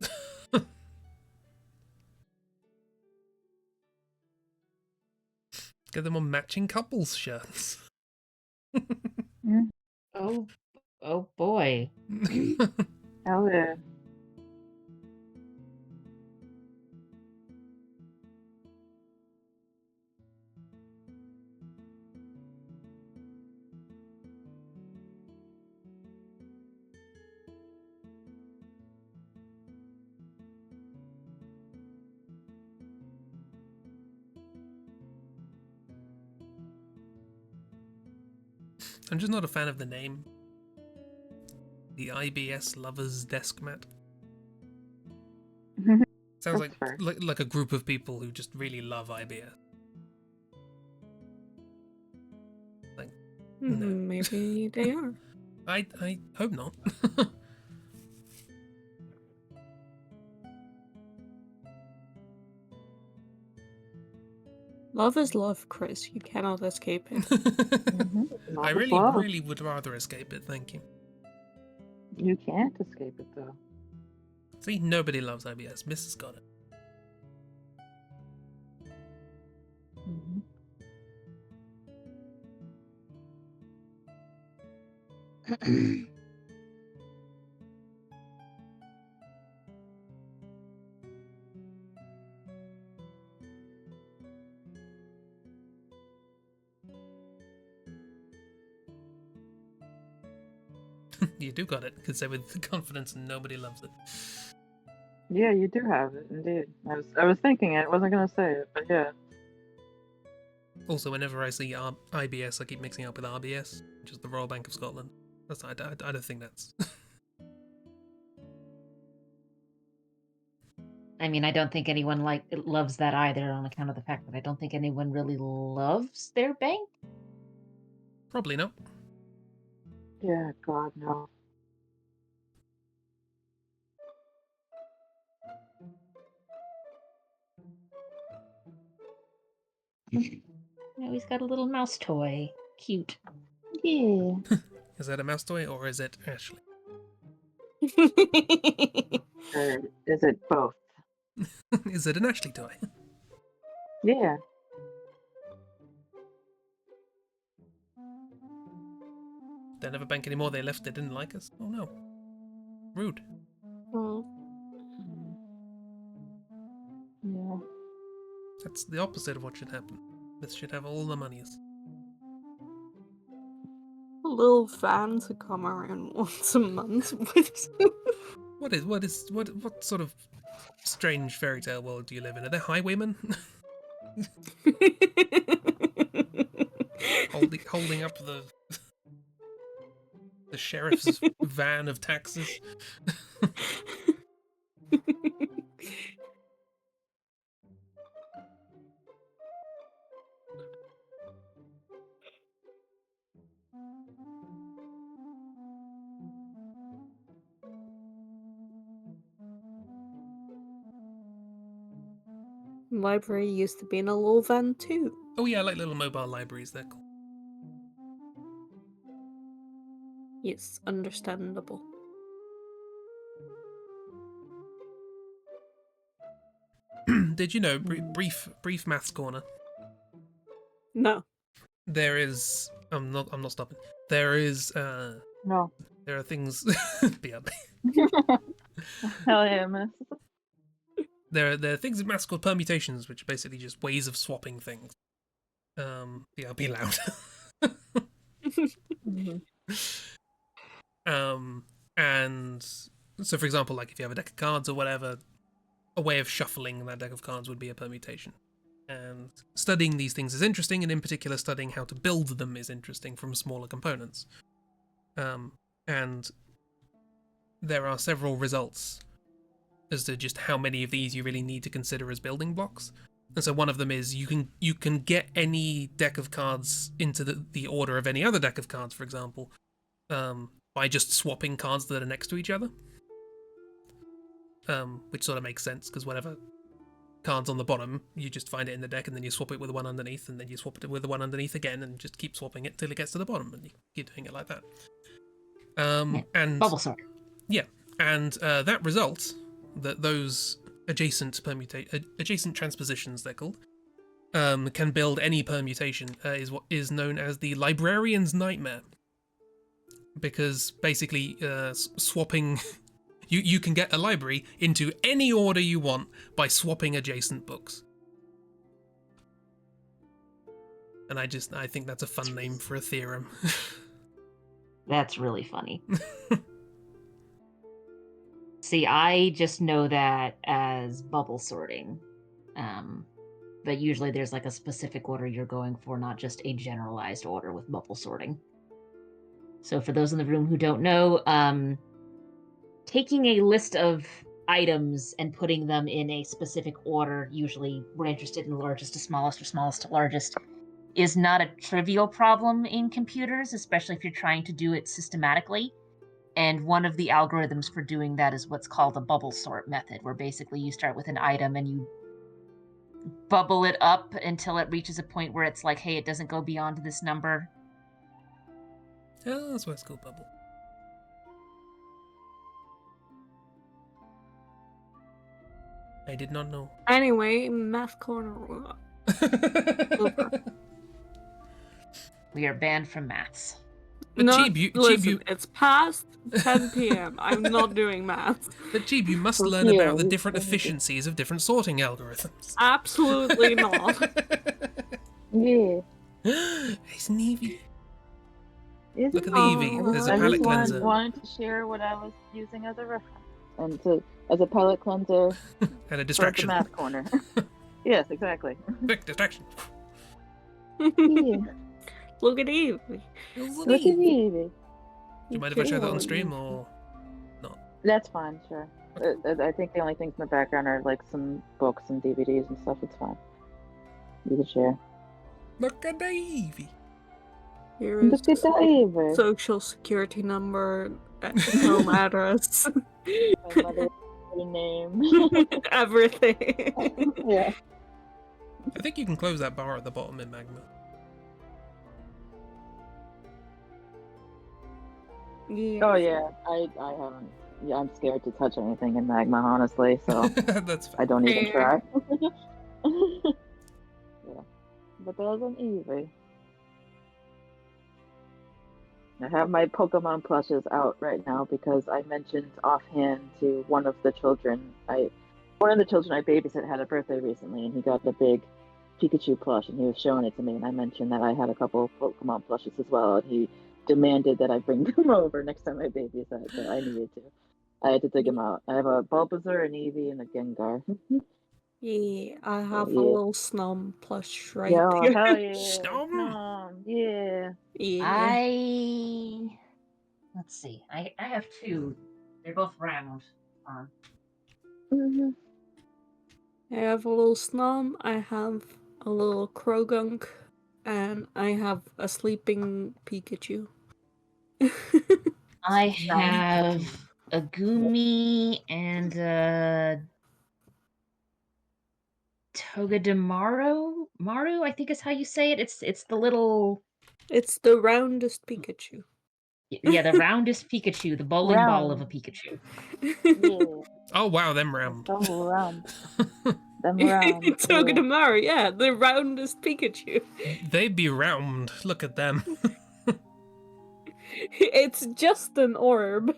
Get them on matching couples shirts. Oh boy. Hell yeah. I'm just not a fan of the name. The IBS Lovers Desk Mat. Sounds That's fair. like a group of people who just really love IBS. Like, no. Maybe they are. I hope not. Love is love, Chris. You cannot escape it. I Love is love. really would rather escape it, thank you. You can't escape it though. See, nobody loves IBS. Mrs. got it. You do got it. Could say with confidence nobody loves it. Yeah, you do have it, indeed. I was thinking it, wasn't gonna say it, but yeah. Also, whenever I see IBS, I keep mixing it up with RBS, which is the Royal Bank of Scotland. I don't think that's... I mean, I don't think anyone loves that either, on account of the fact that I don't think anyone really loves their bank. Probably not. Yeah, God, no. Now he's got a little mouse toy. Cute. Yeah. Is that a mouse toy or is it Ashley? Or is it both? Is it an Ashley toy? Yeah. Don't have a bank anymore. They left. They didn't like us. Oh no. Rude. Oh. Yeah. That's the opposite of what should happen. This should have all the monies. A little van to come around once a month with. What sort of strange fairy tale world do you live in? Are there highwaymen? holding up the sheriff's van of taxes. Library used to be in a little van too. Oh yeah, I like little mobile libraries. They're cool. Yes, understandable. Did you know, brief maths corner? No. There is. I'm not stopping. There is. No. There are things. BRB. Hell yeah, miss. There are things in maths called permutations, which are basically just ways of swapping things. BRB loud. And so, for example, like if you have a deck of cards or whatever, a way of shuffling that deck of cards would be a permutation. And studying these things is interesting, and in particular studying how to build them is interesting from smaller components. And there are several results as to just how many of these you really need to consider as building blocks. And so one of them is you can get any deck of cards into the order of any other deck of cards, for example, by just swapping cards that are next to each other. Which sort of makes sense, because whatever cards on the bottom, you just find it in the deck, and then you swap it with the one underneath, and then you swap it with the one underneath again, and just keep swapping it till it gets to the bottom, and you keep doing it like that. And bubble sort. Yeah, and that result, that those adjacent transpositions, they're called, can build any permutation, is what is known as the librarian's nightmare. Because basically, swapping, you can get a library into any order you want by swapping adjacent books. And I think that's a fun name for a theorem. That's really funny. See, I just know that as bubble sorting. But usually there's like a specific order you're going for, not just a generalized order with bubble sorting. So for those in the room who don't know, taking a list of items and putting them in a specific order, usually we're interested in largest to smallest or smallest to largest, is not a trivial problem in computers, especially if you're trying to do it systematically. And one of the algorithms for doing that is what's called the bubble sort method, where basically you start with an item and you bubble it up until it reaches a point where it's like, hey, it doesn't go beyond this number. Oh, that's why it's called bubble. I did not know. Anyway, math corner. Over. We are banned from maths. But No, Chib, listen, it's past 10 p.m. I'm not doing math. But Chib, you must learn about the different efficiencies of different sorting algorithms. Absolutely not. Yeah. It's an Eevee. Is Look it? at the Eevee. There's a I palette just cleanser. wanted to share what I was using as a reference. and as a palate cleanser And a for the distraction. math corner. Yes, exactly. Quick distraction. Yeah. Look at Eve. Look at Evie. Do you mind if I show that on stream or not? That's fine, sure. I think the only things in the background are like some books and DVDs and stuff. It's fine. You can share. Look at Davey. Here is Look at the Evie. social security number, home address, My mother's name. everything. Yeah. I think you can close that bar at the bottom in Magma. Yeah. Oh yeah. I haven't. Yeah, I'm scared to touch anything in magma, honestly. So That's fine. I don't even Fair. try. Yeah. But there's an Eevee. I have my Pokemon plushes out right now because I mentioned offhand to one of the children I babysit had a birthday recently, and he got a big Pikachu plush, and he was showing it to me, and I mentioned that I had a couple of Pokemon plushes as well, and he demanded that I bring them over next time I babysit, so I needed to. I had to dig them out. I have a Bulbasaur, an Eevee, and a Gengar. Yeah, I have a Yeah. little Snom plush right Yo, there. hell yeah. Snom. Snom, yeah. Yeah. Let's see. I have two. They're both round. Mm-hmm. I have a little Snom, I have a little Krogunk, and I have a sleeping Pikachu. I have a Gumi and a Togedemaru. Maru, I think is how you say it. It's the little It's the roundest Pikachu. the roundest Pikachu, the bowling ball of a Round. Pikachu. Yeah. Oh wow, them round. So round. Them round. Yeah. Togedemaru, yeah, the roundest Pikachu. They be round. Look at them. It's just an orb.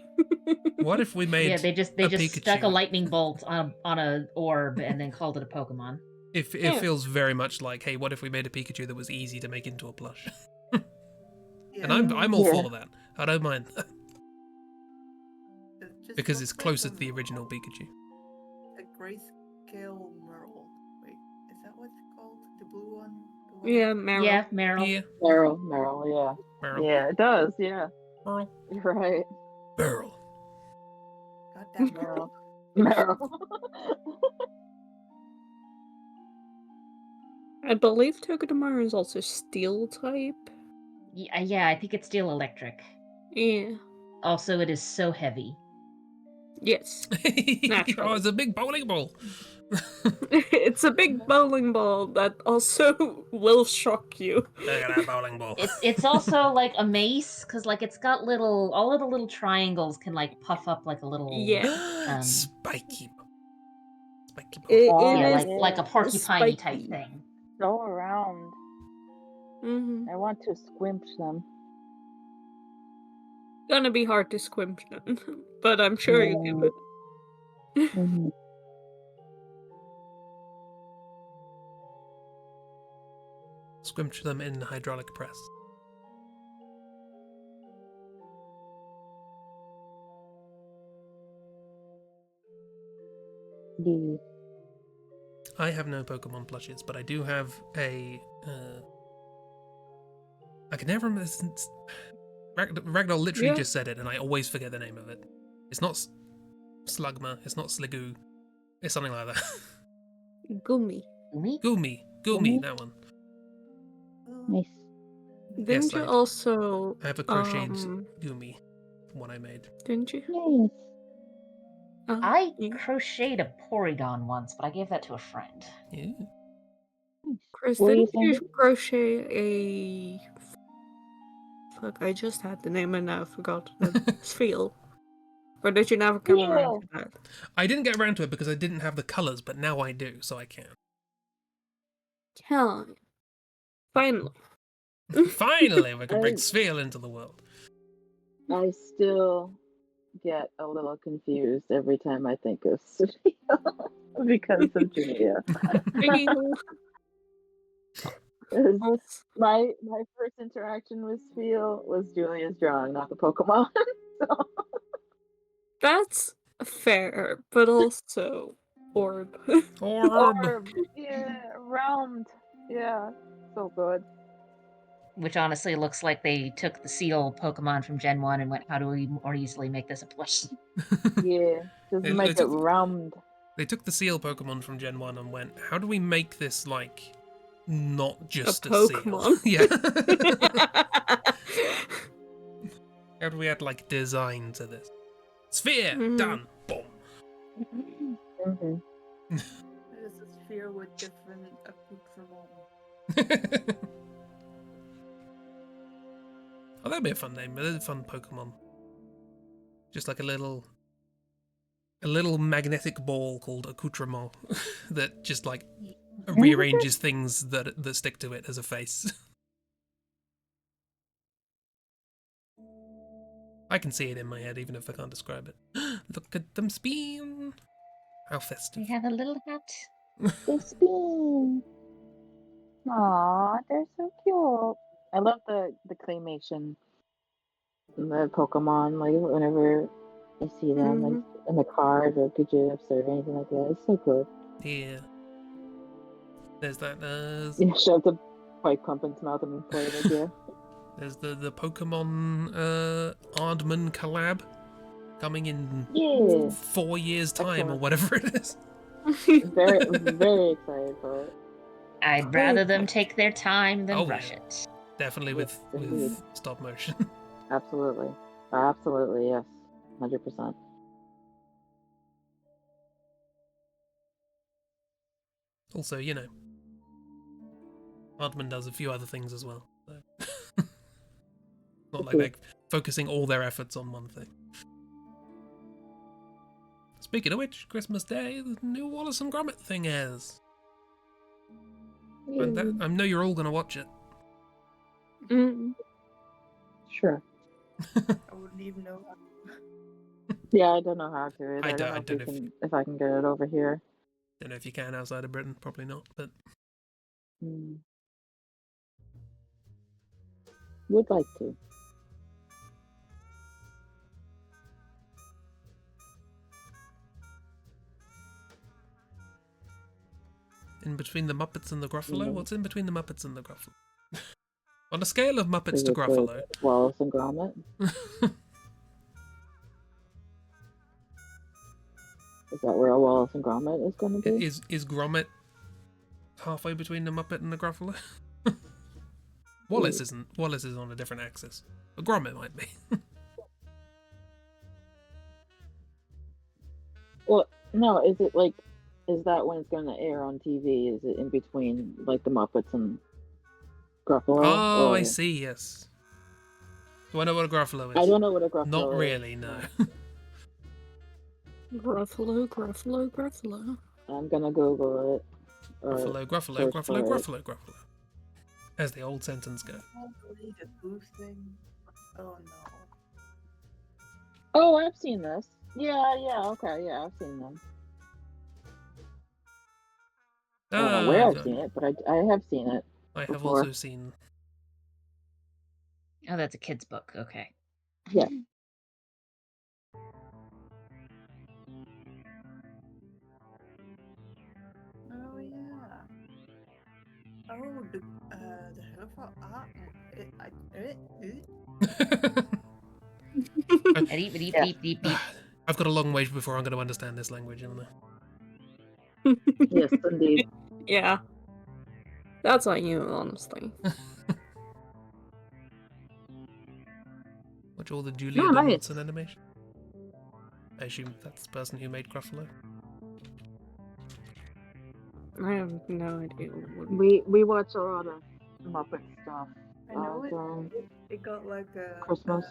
What if we made Yeah, they just Pikachu? stuck a lightning bolt on an orb and then called it a Pokemon. It Yeah. feels very much like, hey, what if we made a Pikachu that was easy to make into a plush? Yeah, And I'm all Yeah. for that. I don't mind that. it just Because looks it's closer like to the original Pikachu. a grayscale Merle. Wait, is that what it's called? The blue one? The one Yeah, Meryl. Yeah, Meryl. Yeah, Meryl, yeah. Meryl. Yeah, it does, yeah. Meryl. You're right. Meryl. God damn Merle. Meryl. I believe Togedemaru is also steel type. Yeah, I think it's still electric. Yeah. Also, it is so heavy. Yes. Oh, Naturally. it's a big bowling ball. It's a big bowling ball that also will shock you. Look at that bowling ball. It's also like a mace because like it's got all of the little triangles can like puff up like a little Yeah. Spiky. Spiky ball. It yeah is like a porcupine type spiky. thing. So around. Mm-hmm. I want to squimch them. Gonna be hard to squimch them, but I'm sure you can. Mm-hmm. Squimch them in hydraulic press. Yeah. I have no Pokemon plushes, but I do have a. I can never remember. Ragdoll literally just said it, and I always forget the name of it. It's not Slugma. It's not Sligoo. It's something like that. Gumi. Goomy, Goomy? that one. Nice. Didn't you I- also? I have a crocheted Goomy, one I made. Didn't you? Nice. I Yeah. crocheted a Porygon once, but I gave that to a friend. Yeah. Chris, What do you didn't you think? crochet a? Fuck! I just had the name and now I forgot. Spheal. Or did you never come around to that? I didn't get around to it because I didn't have the colours, but now I do, so I can. Yeah. Finally. Finally, we can bring Spheal into the world. I still get a little confused every time I think of Sophia because of Julia. My first interaction with Spheal was Julia's drawing, not the Pokemon. So. That's Fair, but also orb. Orb. Yeah, round. Yeah, so good. Which honestly looks like they took the seal Pokemon from Gen 1 and went, how do we more easily make this a plush? Yeah, just They make it took- round. They took the seal Pokemon from Gen 1 and went, how do we make this, like, not just a, seal? Pokemon. Yeah. How do we add, like, design to this? Sphere! Done! Boom! Mm-hmm. It's a sphere with different accoutrements. Oh, that'd be a fun name. A fun Pokemon. Just like a little magnetic ball called accoutrement that just like rearranges things that stick to it as a face. I can see it in my head even if I can't describe it. Look at them spin! How festive. They have a little hat. They spin. Aw, they're so cute. I love the claymation, the Pokemon. Like whenever I see them, like in the card or GIFs or anything like that, it's so good. Yeah. There's that. Yeah, shove the pipe pump in its mouth and inflate it. Yeah. There's the Pokemon Aardman collab coming in 4 years' time or Excellent. whatever it is. Very, very excited for it. I'd rather them take their time than rush it. Definitely Yes, with indeed. stop motion. Absolutely. Absolutely, yes. 100%. Also, you know, Aardman does a few other things as well. So. Not like they're focusing all their efforts on one thing. Speaking of which, Christmas Day, the new Wallace and Gromit thing airs. And I know you're all going to watch it. Sure. I wouldn't even know how. Yeah, I don't know how to. I I don't don't know know if I can get it over here. Don't know if you can outside of Britain, probably not, but Would like to. in between the Muppets and the Gruffalo? What's in between the Muppets and the Gruffalo? On a scale of Muppets Is to it the Gruffalo. Wallace and Gromit? Is that where a Wallace and Gromit is going to be? Is Gromit halfway between the Muppet and the Gruffalo? Wallace isn't. Wallace is on a different axis. But Gromit might be. Well, no, is it like, is that when it's going to air on TV? Is it in between, like, the Muppets and Gruffalo? Oh, I see, yes. Do I know what a Gruffalo is? I don't know what a Gruffalo is. Not really, no. Gruffalo, Gruffalo, Gruffalo. I'm going to Google it. Gruffalo, Gruffalo, search Gruffalo, for it. Gruffalo, Gruffalo. As the old sentence goes. Probably the booth thing. Oh no. Oh, I've seen this. Yeah, okay, yeah, I've seen them. I don't know where I've seen it, but I have seen it. I have before. also seen. Oh, that's a kid's book. Okay. Yeah. Oh yeah. Oh, the helpful art. Beep, beep, beep, beep, beep. I've got a long way before I'm going to understand this language, haven't I? Yes, indeed. Yeah. That's on you, honestly. Watch all the Julia Oh, nice. Donaldson animation. I assume that's the person who made Gruffalo. I have no idea what. We watch a lot of Muppet stuff. I know during it got like a Christmas.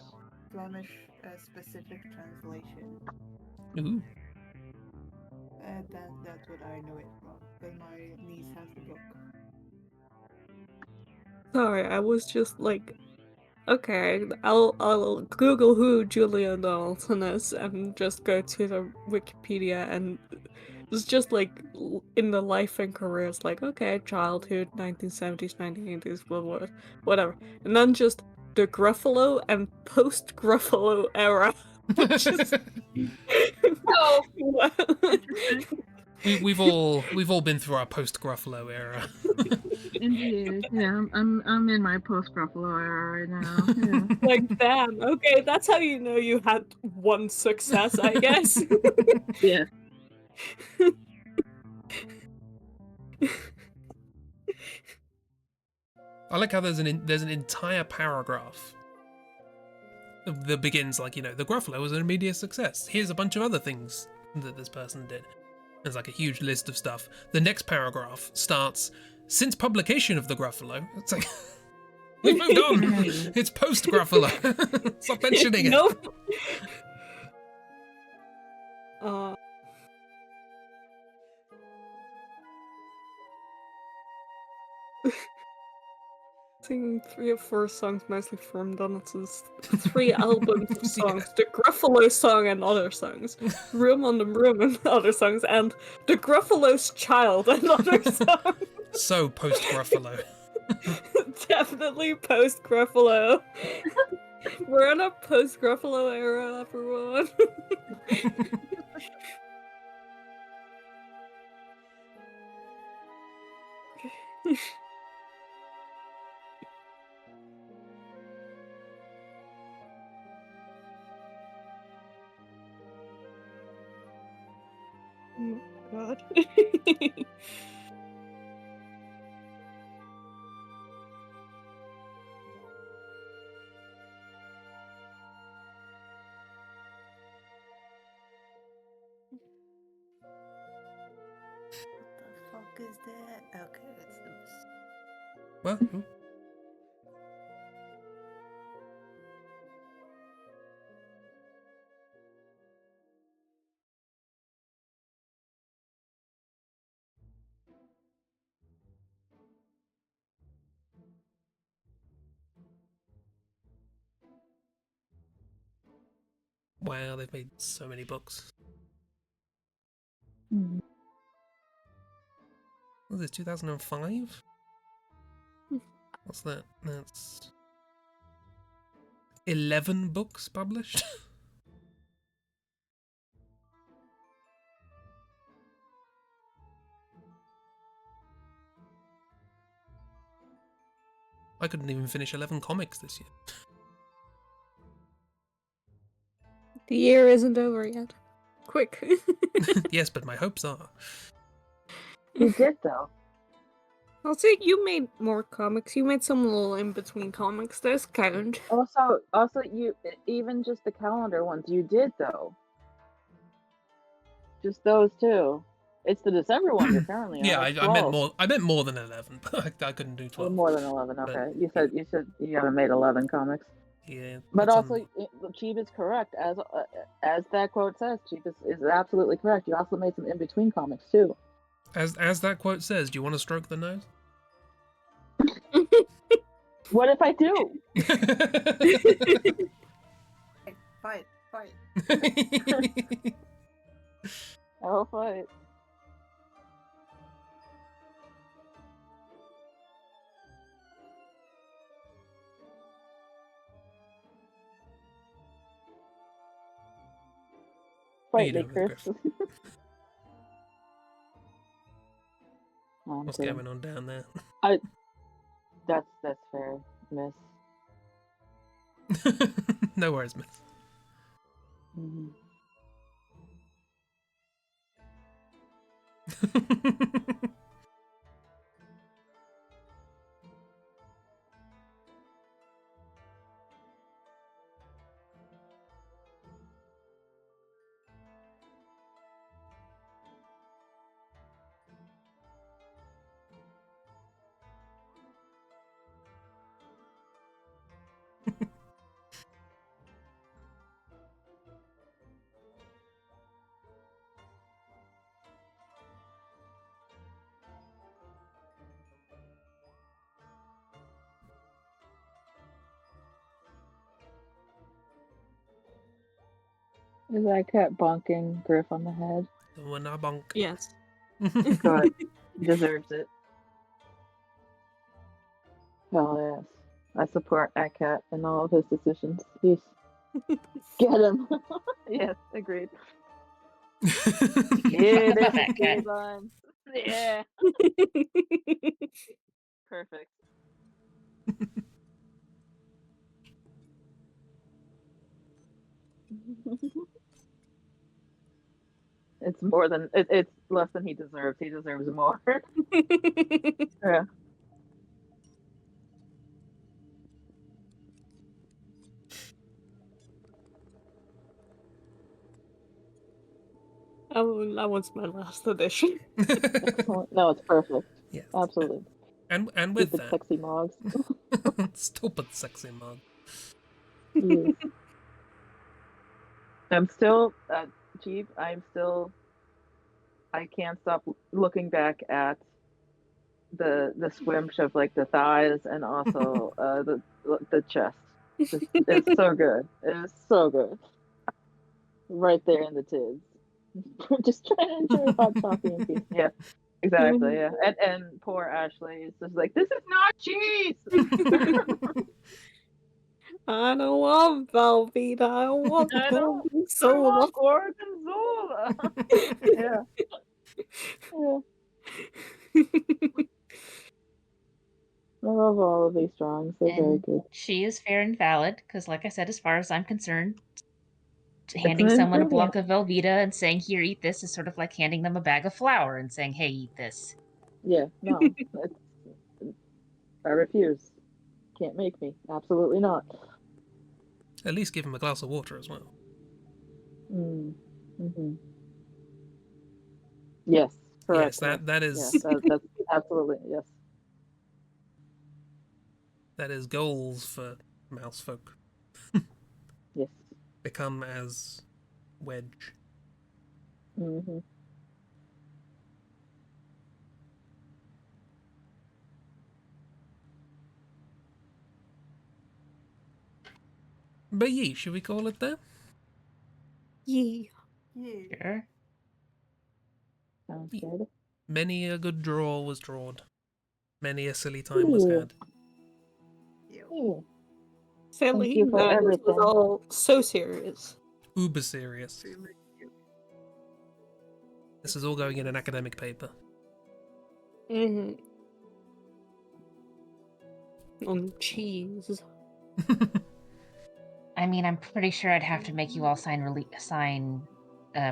Flemish specific translation. Ooh. That's what I know it from. But my niece has the book. Sorry, I was just like, okay, I'll Google who Julia Donaldson is and just go to the Wikipedia, and it's just like in the life and careers, like, okay, childhood, 1970s, 1980s, blah, blah, whatever. And then just the Gruffalo and post-Gruffalo era. Which is Oh, We've all been through our post Gruffalo era. indeed. Yeah, I'm in my post Gruffalo era right now. Yeah. Like, damn. Okay, that's how you know you had one success, I guess. Yeah. I like how there's an entire paragraph that begins like, the Gruffalo was an immediate success. Here's a bunch of other things that this person did. There's like a huge list of stuff. The next paragraph starts, since publication of the Gruffalo. It's like, we've moved on. It's post Gruffalo. Stop mentioning it. Nope. Singing 3 or 4 songs, mostly from Donuts' 3 albums of songs. The Gruffalo song and other songs. Room on the Room and other songs. And The Gruffalo's Child and other songs. So post Gruffalo. Definitely post Gruffalo. We're in a post Gruffalo era, everyone. Oh god. What the fuck is that? Okay, it's this. Well, wow, they've made so many books. Mhm. Was this 2005? What's that? That's 11 books published. I couldn't even finish 11 comics this year. The year isn't over yet. Quick. Yes, but my hopes are. You did though. I'll say you made more comics. You made some little in-between comics. Those count. Also, you even just the calendar ones you did though. Just those two. It's the December ones apparently. Yeah, That's I meant 12. more. I meant more than 11, but I couldn't do Oh, 12. more than 11. But- Okay, you said you haven't made 11 comics. Yeah, But that's also, Cheeb is correct. As that quote says, Cheeb is absolutely correct. You also made some in between comics too. as that quote says. Do you want to stroke the nose? What if I do? Fight. I'll fight. How you Fight me, doing, Chris. Griff? No, I'm What's kidding. going on down there? That's fair, miss. No worries, miss. Mm-hmm. Is that cat bonking Griff on the head? When I bonk. Yes. Good. He deserves it. Hell yes. I support Cat in all of his decisions. Yes. Get him. Yes, agreed. Yeah, this Fat is cat. fun. Yeah, perfect. It's more than it's less than he deserves. He deserves more. Yeah. Oh, that was my last edition. Excellent. No, it's perfect. Yes. Absolutely. And with Stupid that, sexy mogs. stupid sexy mug. Yes. I'm still Jeep. I can't stop looking back at the swimsh of like the thighs and also the chest. It's so good. It's so good. Right there in the tits. Just trying to enjoy hot coffee and peace. Yeah, exactly. Yeah, and poor Ashley is just like, this is not cheese. I don't want Velveeta. I want I know. I Gorgonzola. want gorgonzola. Yeah. Yeah. I love all of these drawings. They're very And good. she is fair and valid, because like I said, as far as I'm concerned, It's handing an someone a ingredient. block of Velveeta and saying, here, eat this, is sort of like handing them a bag of flour and saying, hey, eat this. Yeah, no. I refuse. Can't make me. Absolutely not. At least give him a glass of water as well. Mm. Mm-hmm. Yes, correct. Yes, that Yeah, is that's absolutely yes. that is goals for mouse folk. Yes. Become as Wedge. Mm-hmm. But ye, should we call it there? Yeah. Yeah. Sure. Sounds good. Many a good draw was drawed. Many a silly time was had. Yeah. Ooh. Sadly, you for this everything. was all so serious. Uber serious. Extremely cute. This is all going in an academic paper. Mm-hmm. On cheese. I mean, I'm pretty sure I'd have to make you all sign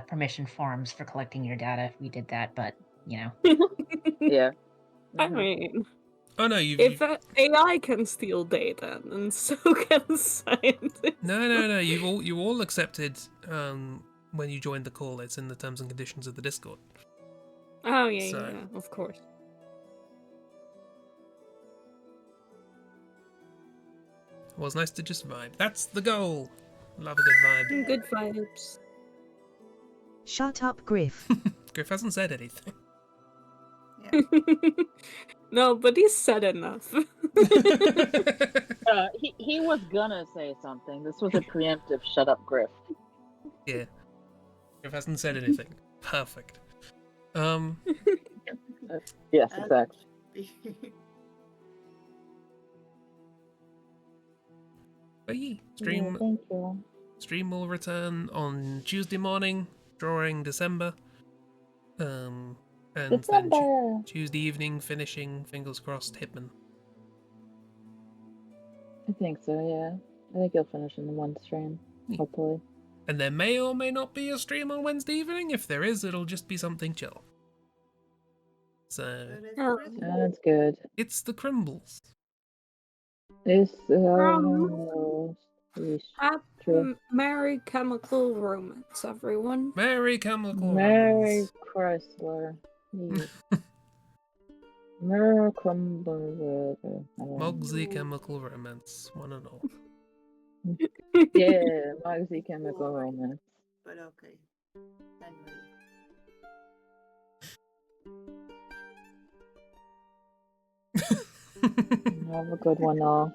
permission forms for collecting your data if we did that, but, you know. Yeah. I Mhm. mean, Oh no, if AI can steal data, then so can scientists. No. You all accepted when you joined the call. It's in the terms and conditions of the Discord. Oh yeah, So- yeah, of course. It was nice to just vibe. That's the goal. Love a good vibe. Good vibes. Shut up, Griff. Griff hasn't said anything. No, but he said enough. He was gonna say something. This was a preemptive shut up, Griff. Yeah. Griff hasn't said anything. Perfect. Yes, As exactly. it should be. But yeah, Yeah, thank you. stream will return on Tuesday morning, drawing December. And then December. Tuesday evening, finishing, fingers crossed, Hitman. I think so. Yeah. I think you'll finish in one stream. Yeah. Hopefully. And there may or may not be a stream on Wednesday evening. If there is, it'll just be something chill. So, But it's Oh. Christmas. That's good. it's the Crimbles. It's true. Merry Chemical Romance, everyone. Merry Chemical Mary Romance. Chrysler. Yes. Merry Chrysler. Mogsy Chemical Romance, one and all. Yeah, Mogsy Chemical Romance. But okay. Anyway. Have a good one, all.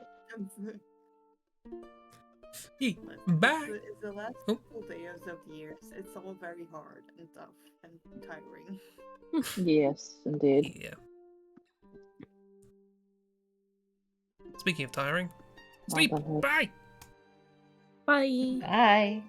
Hey, But back. It's the last Oh. couple days of the year. It's all very hard and tough and tiring. Yes, indeed. Yeah. Speaking of tiring, My sleep. God. Bye. Bye. Bye.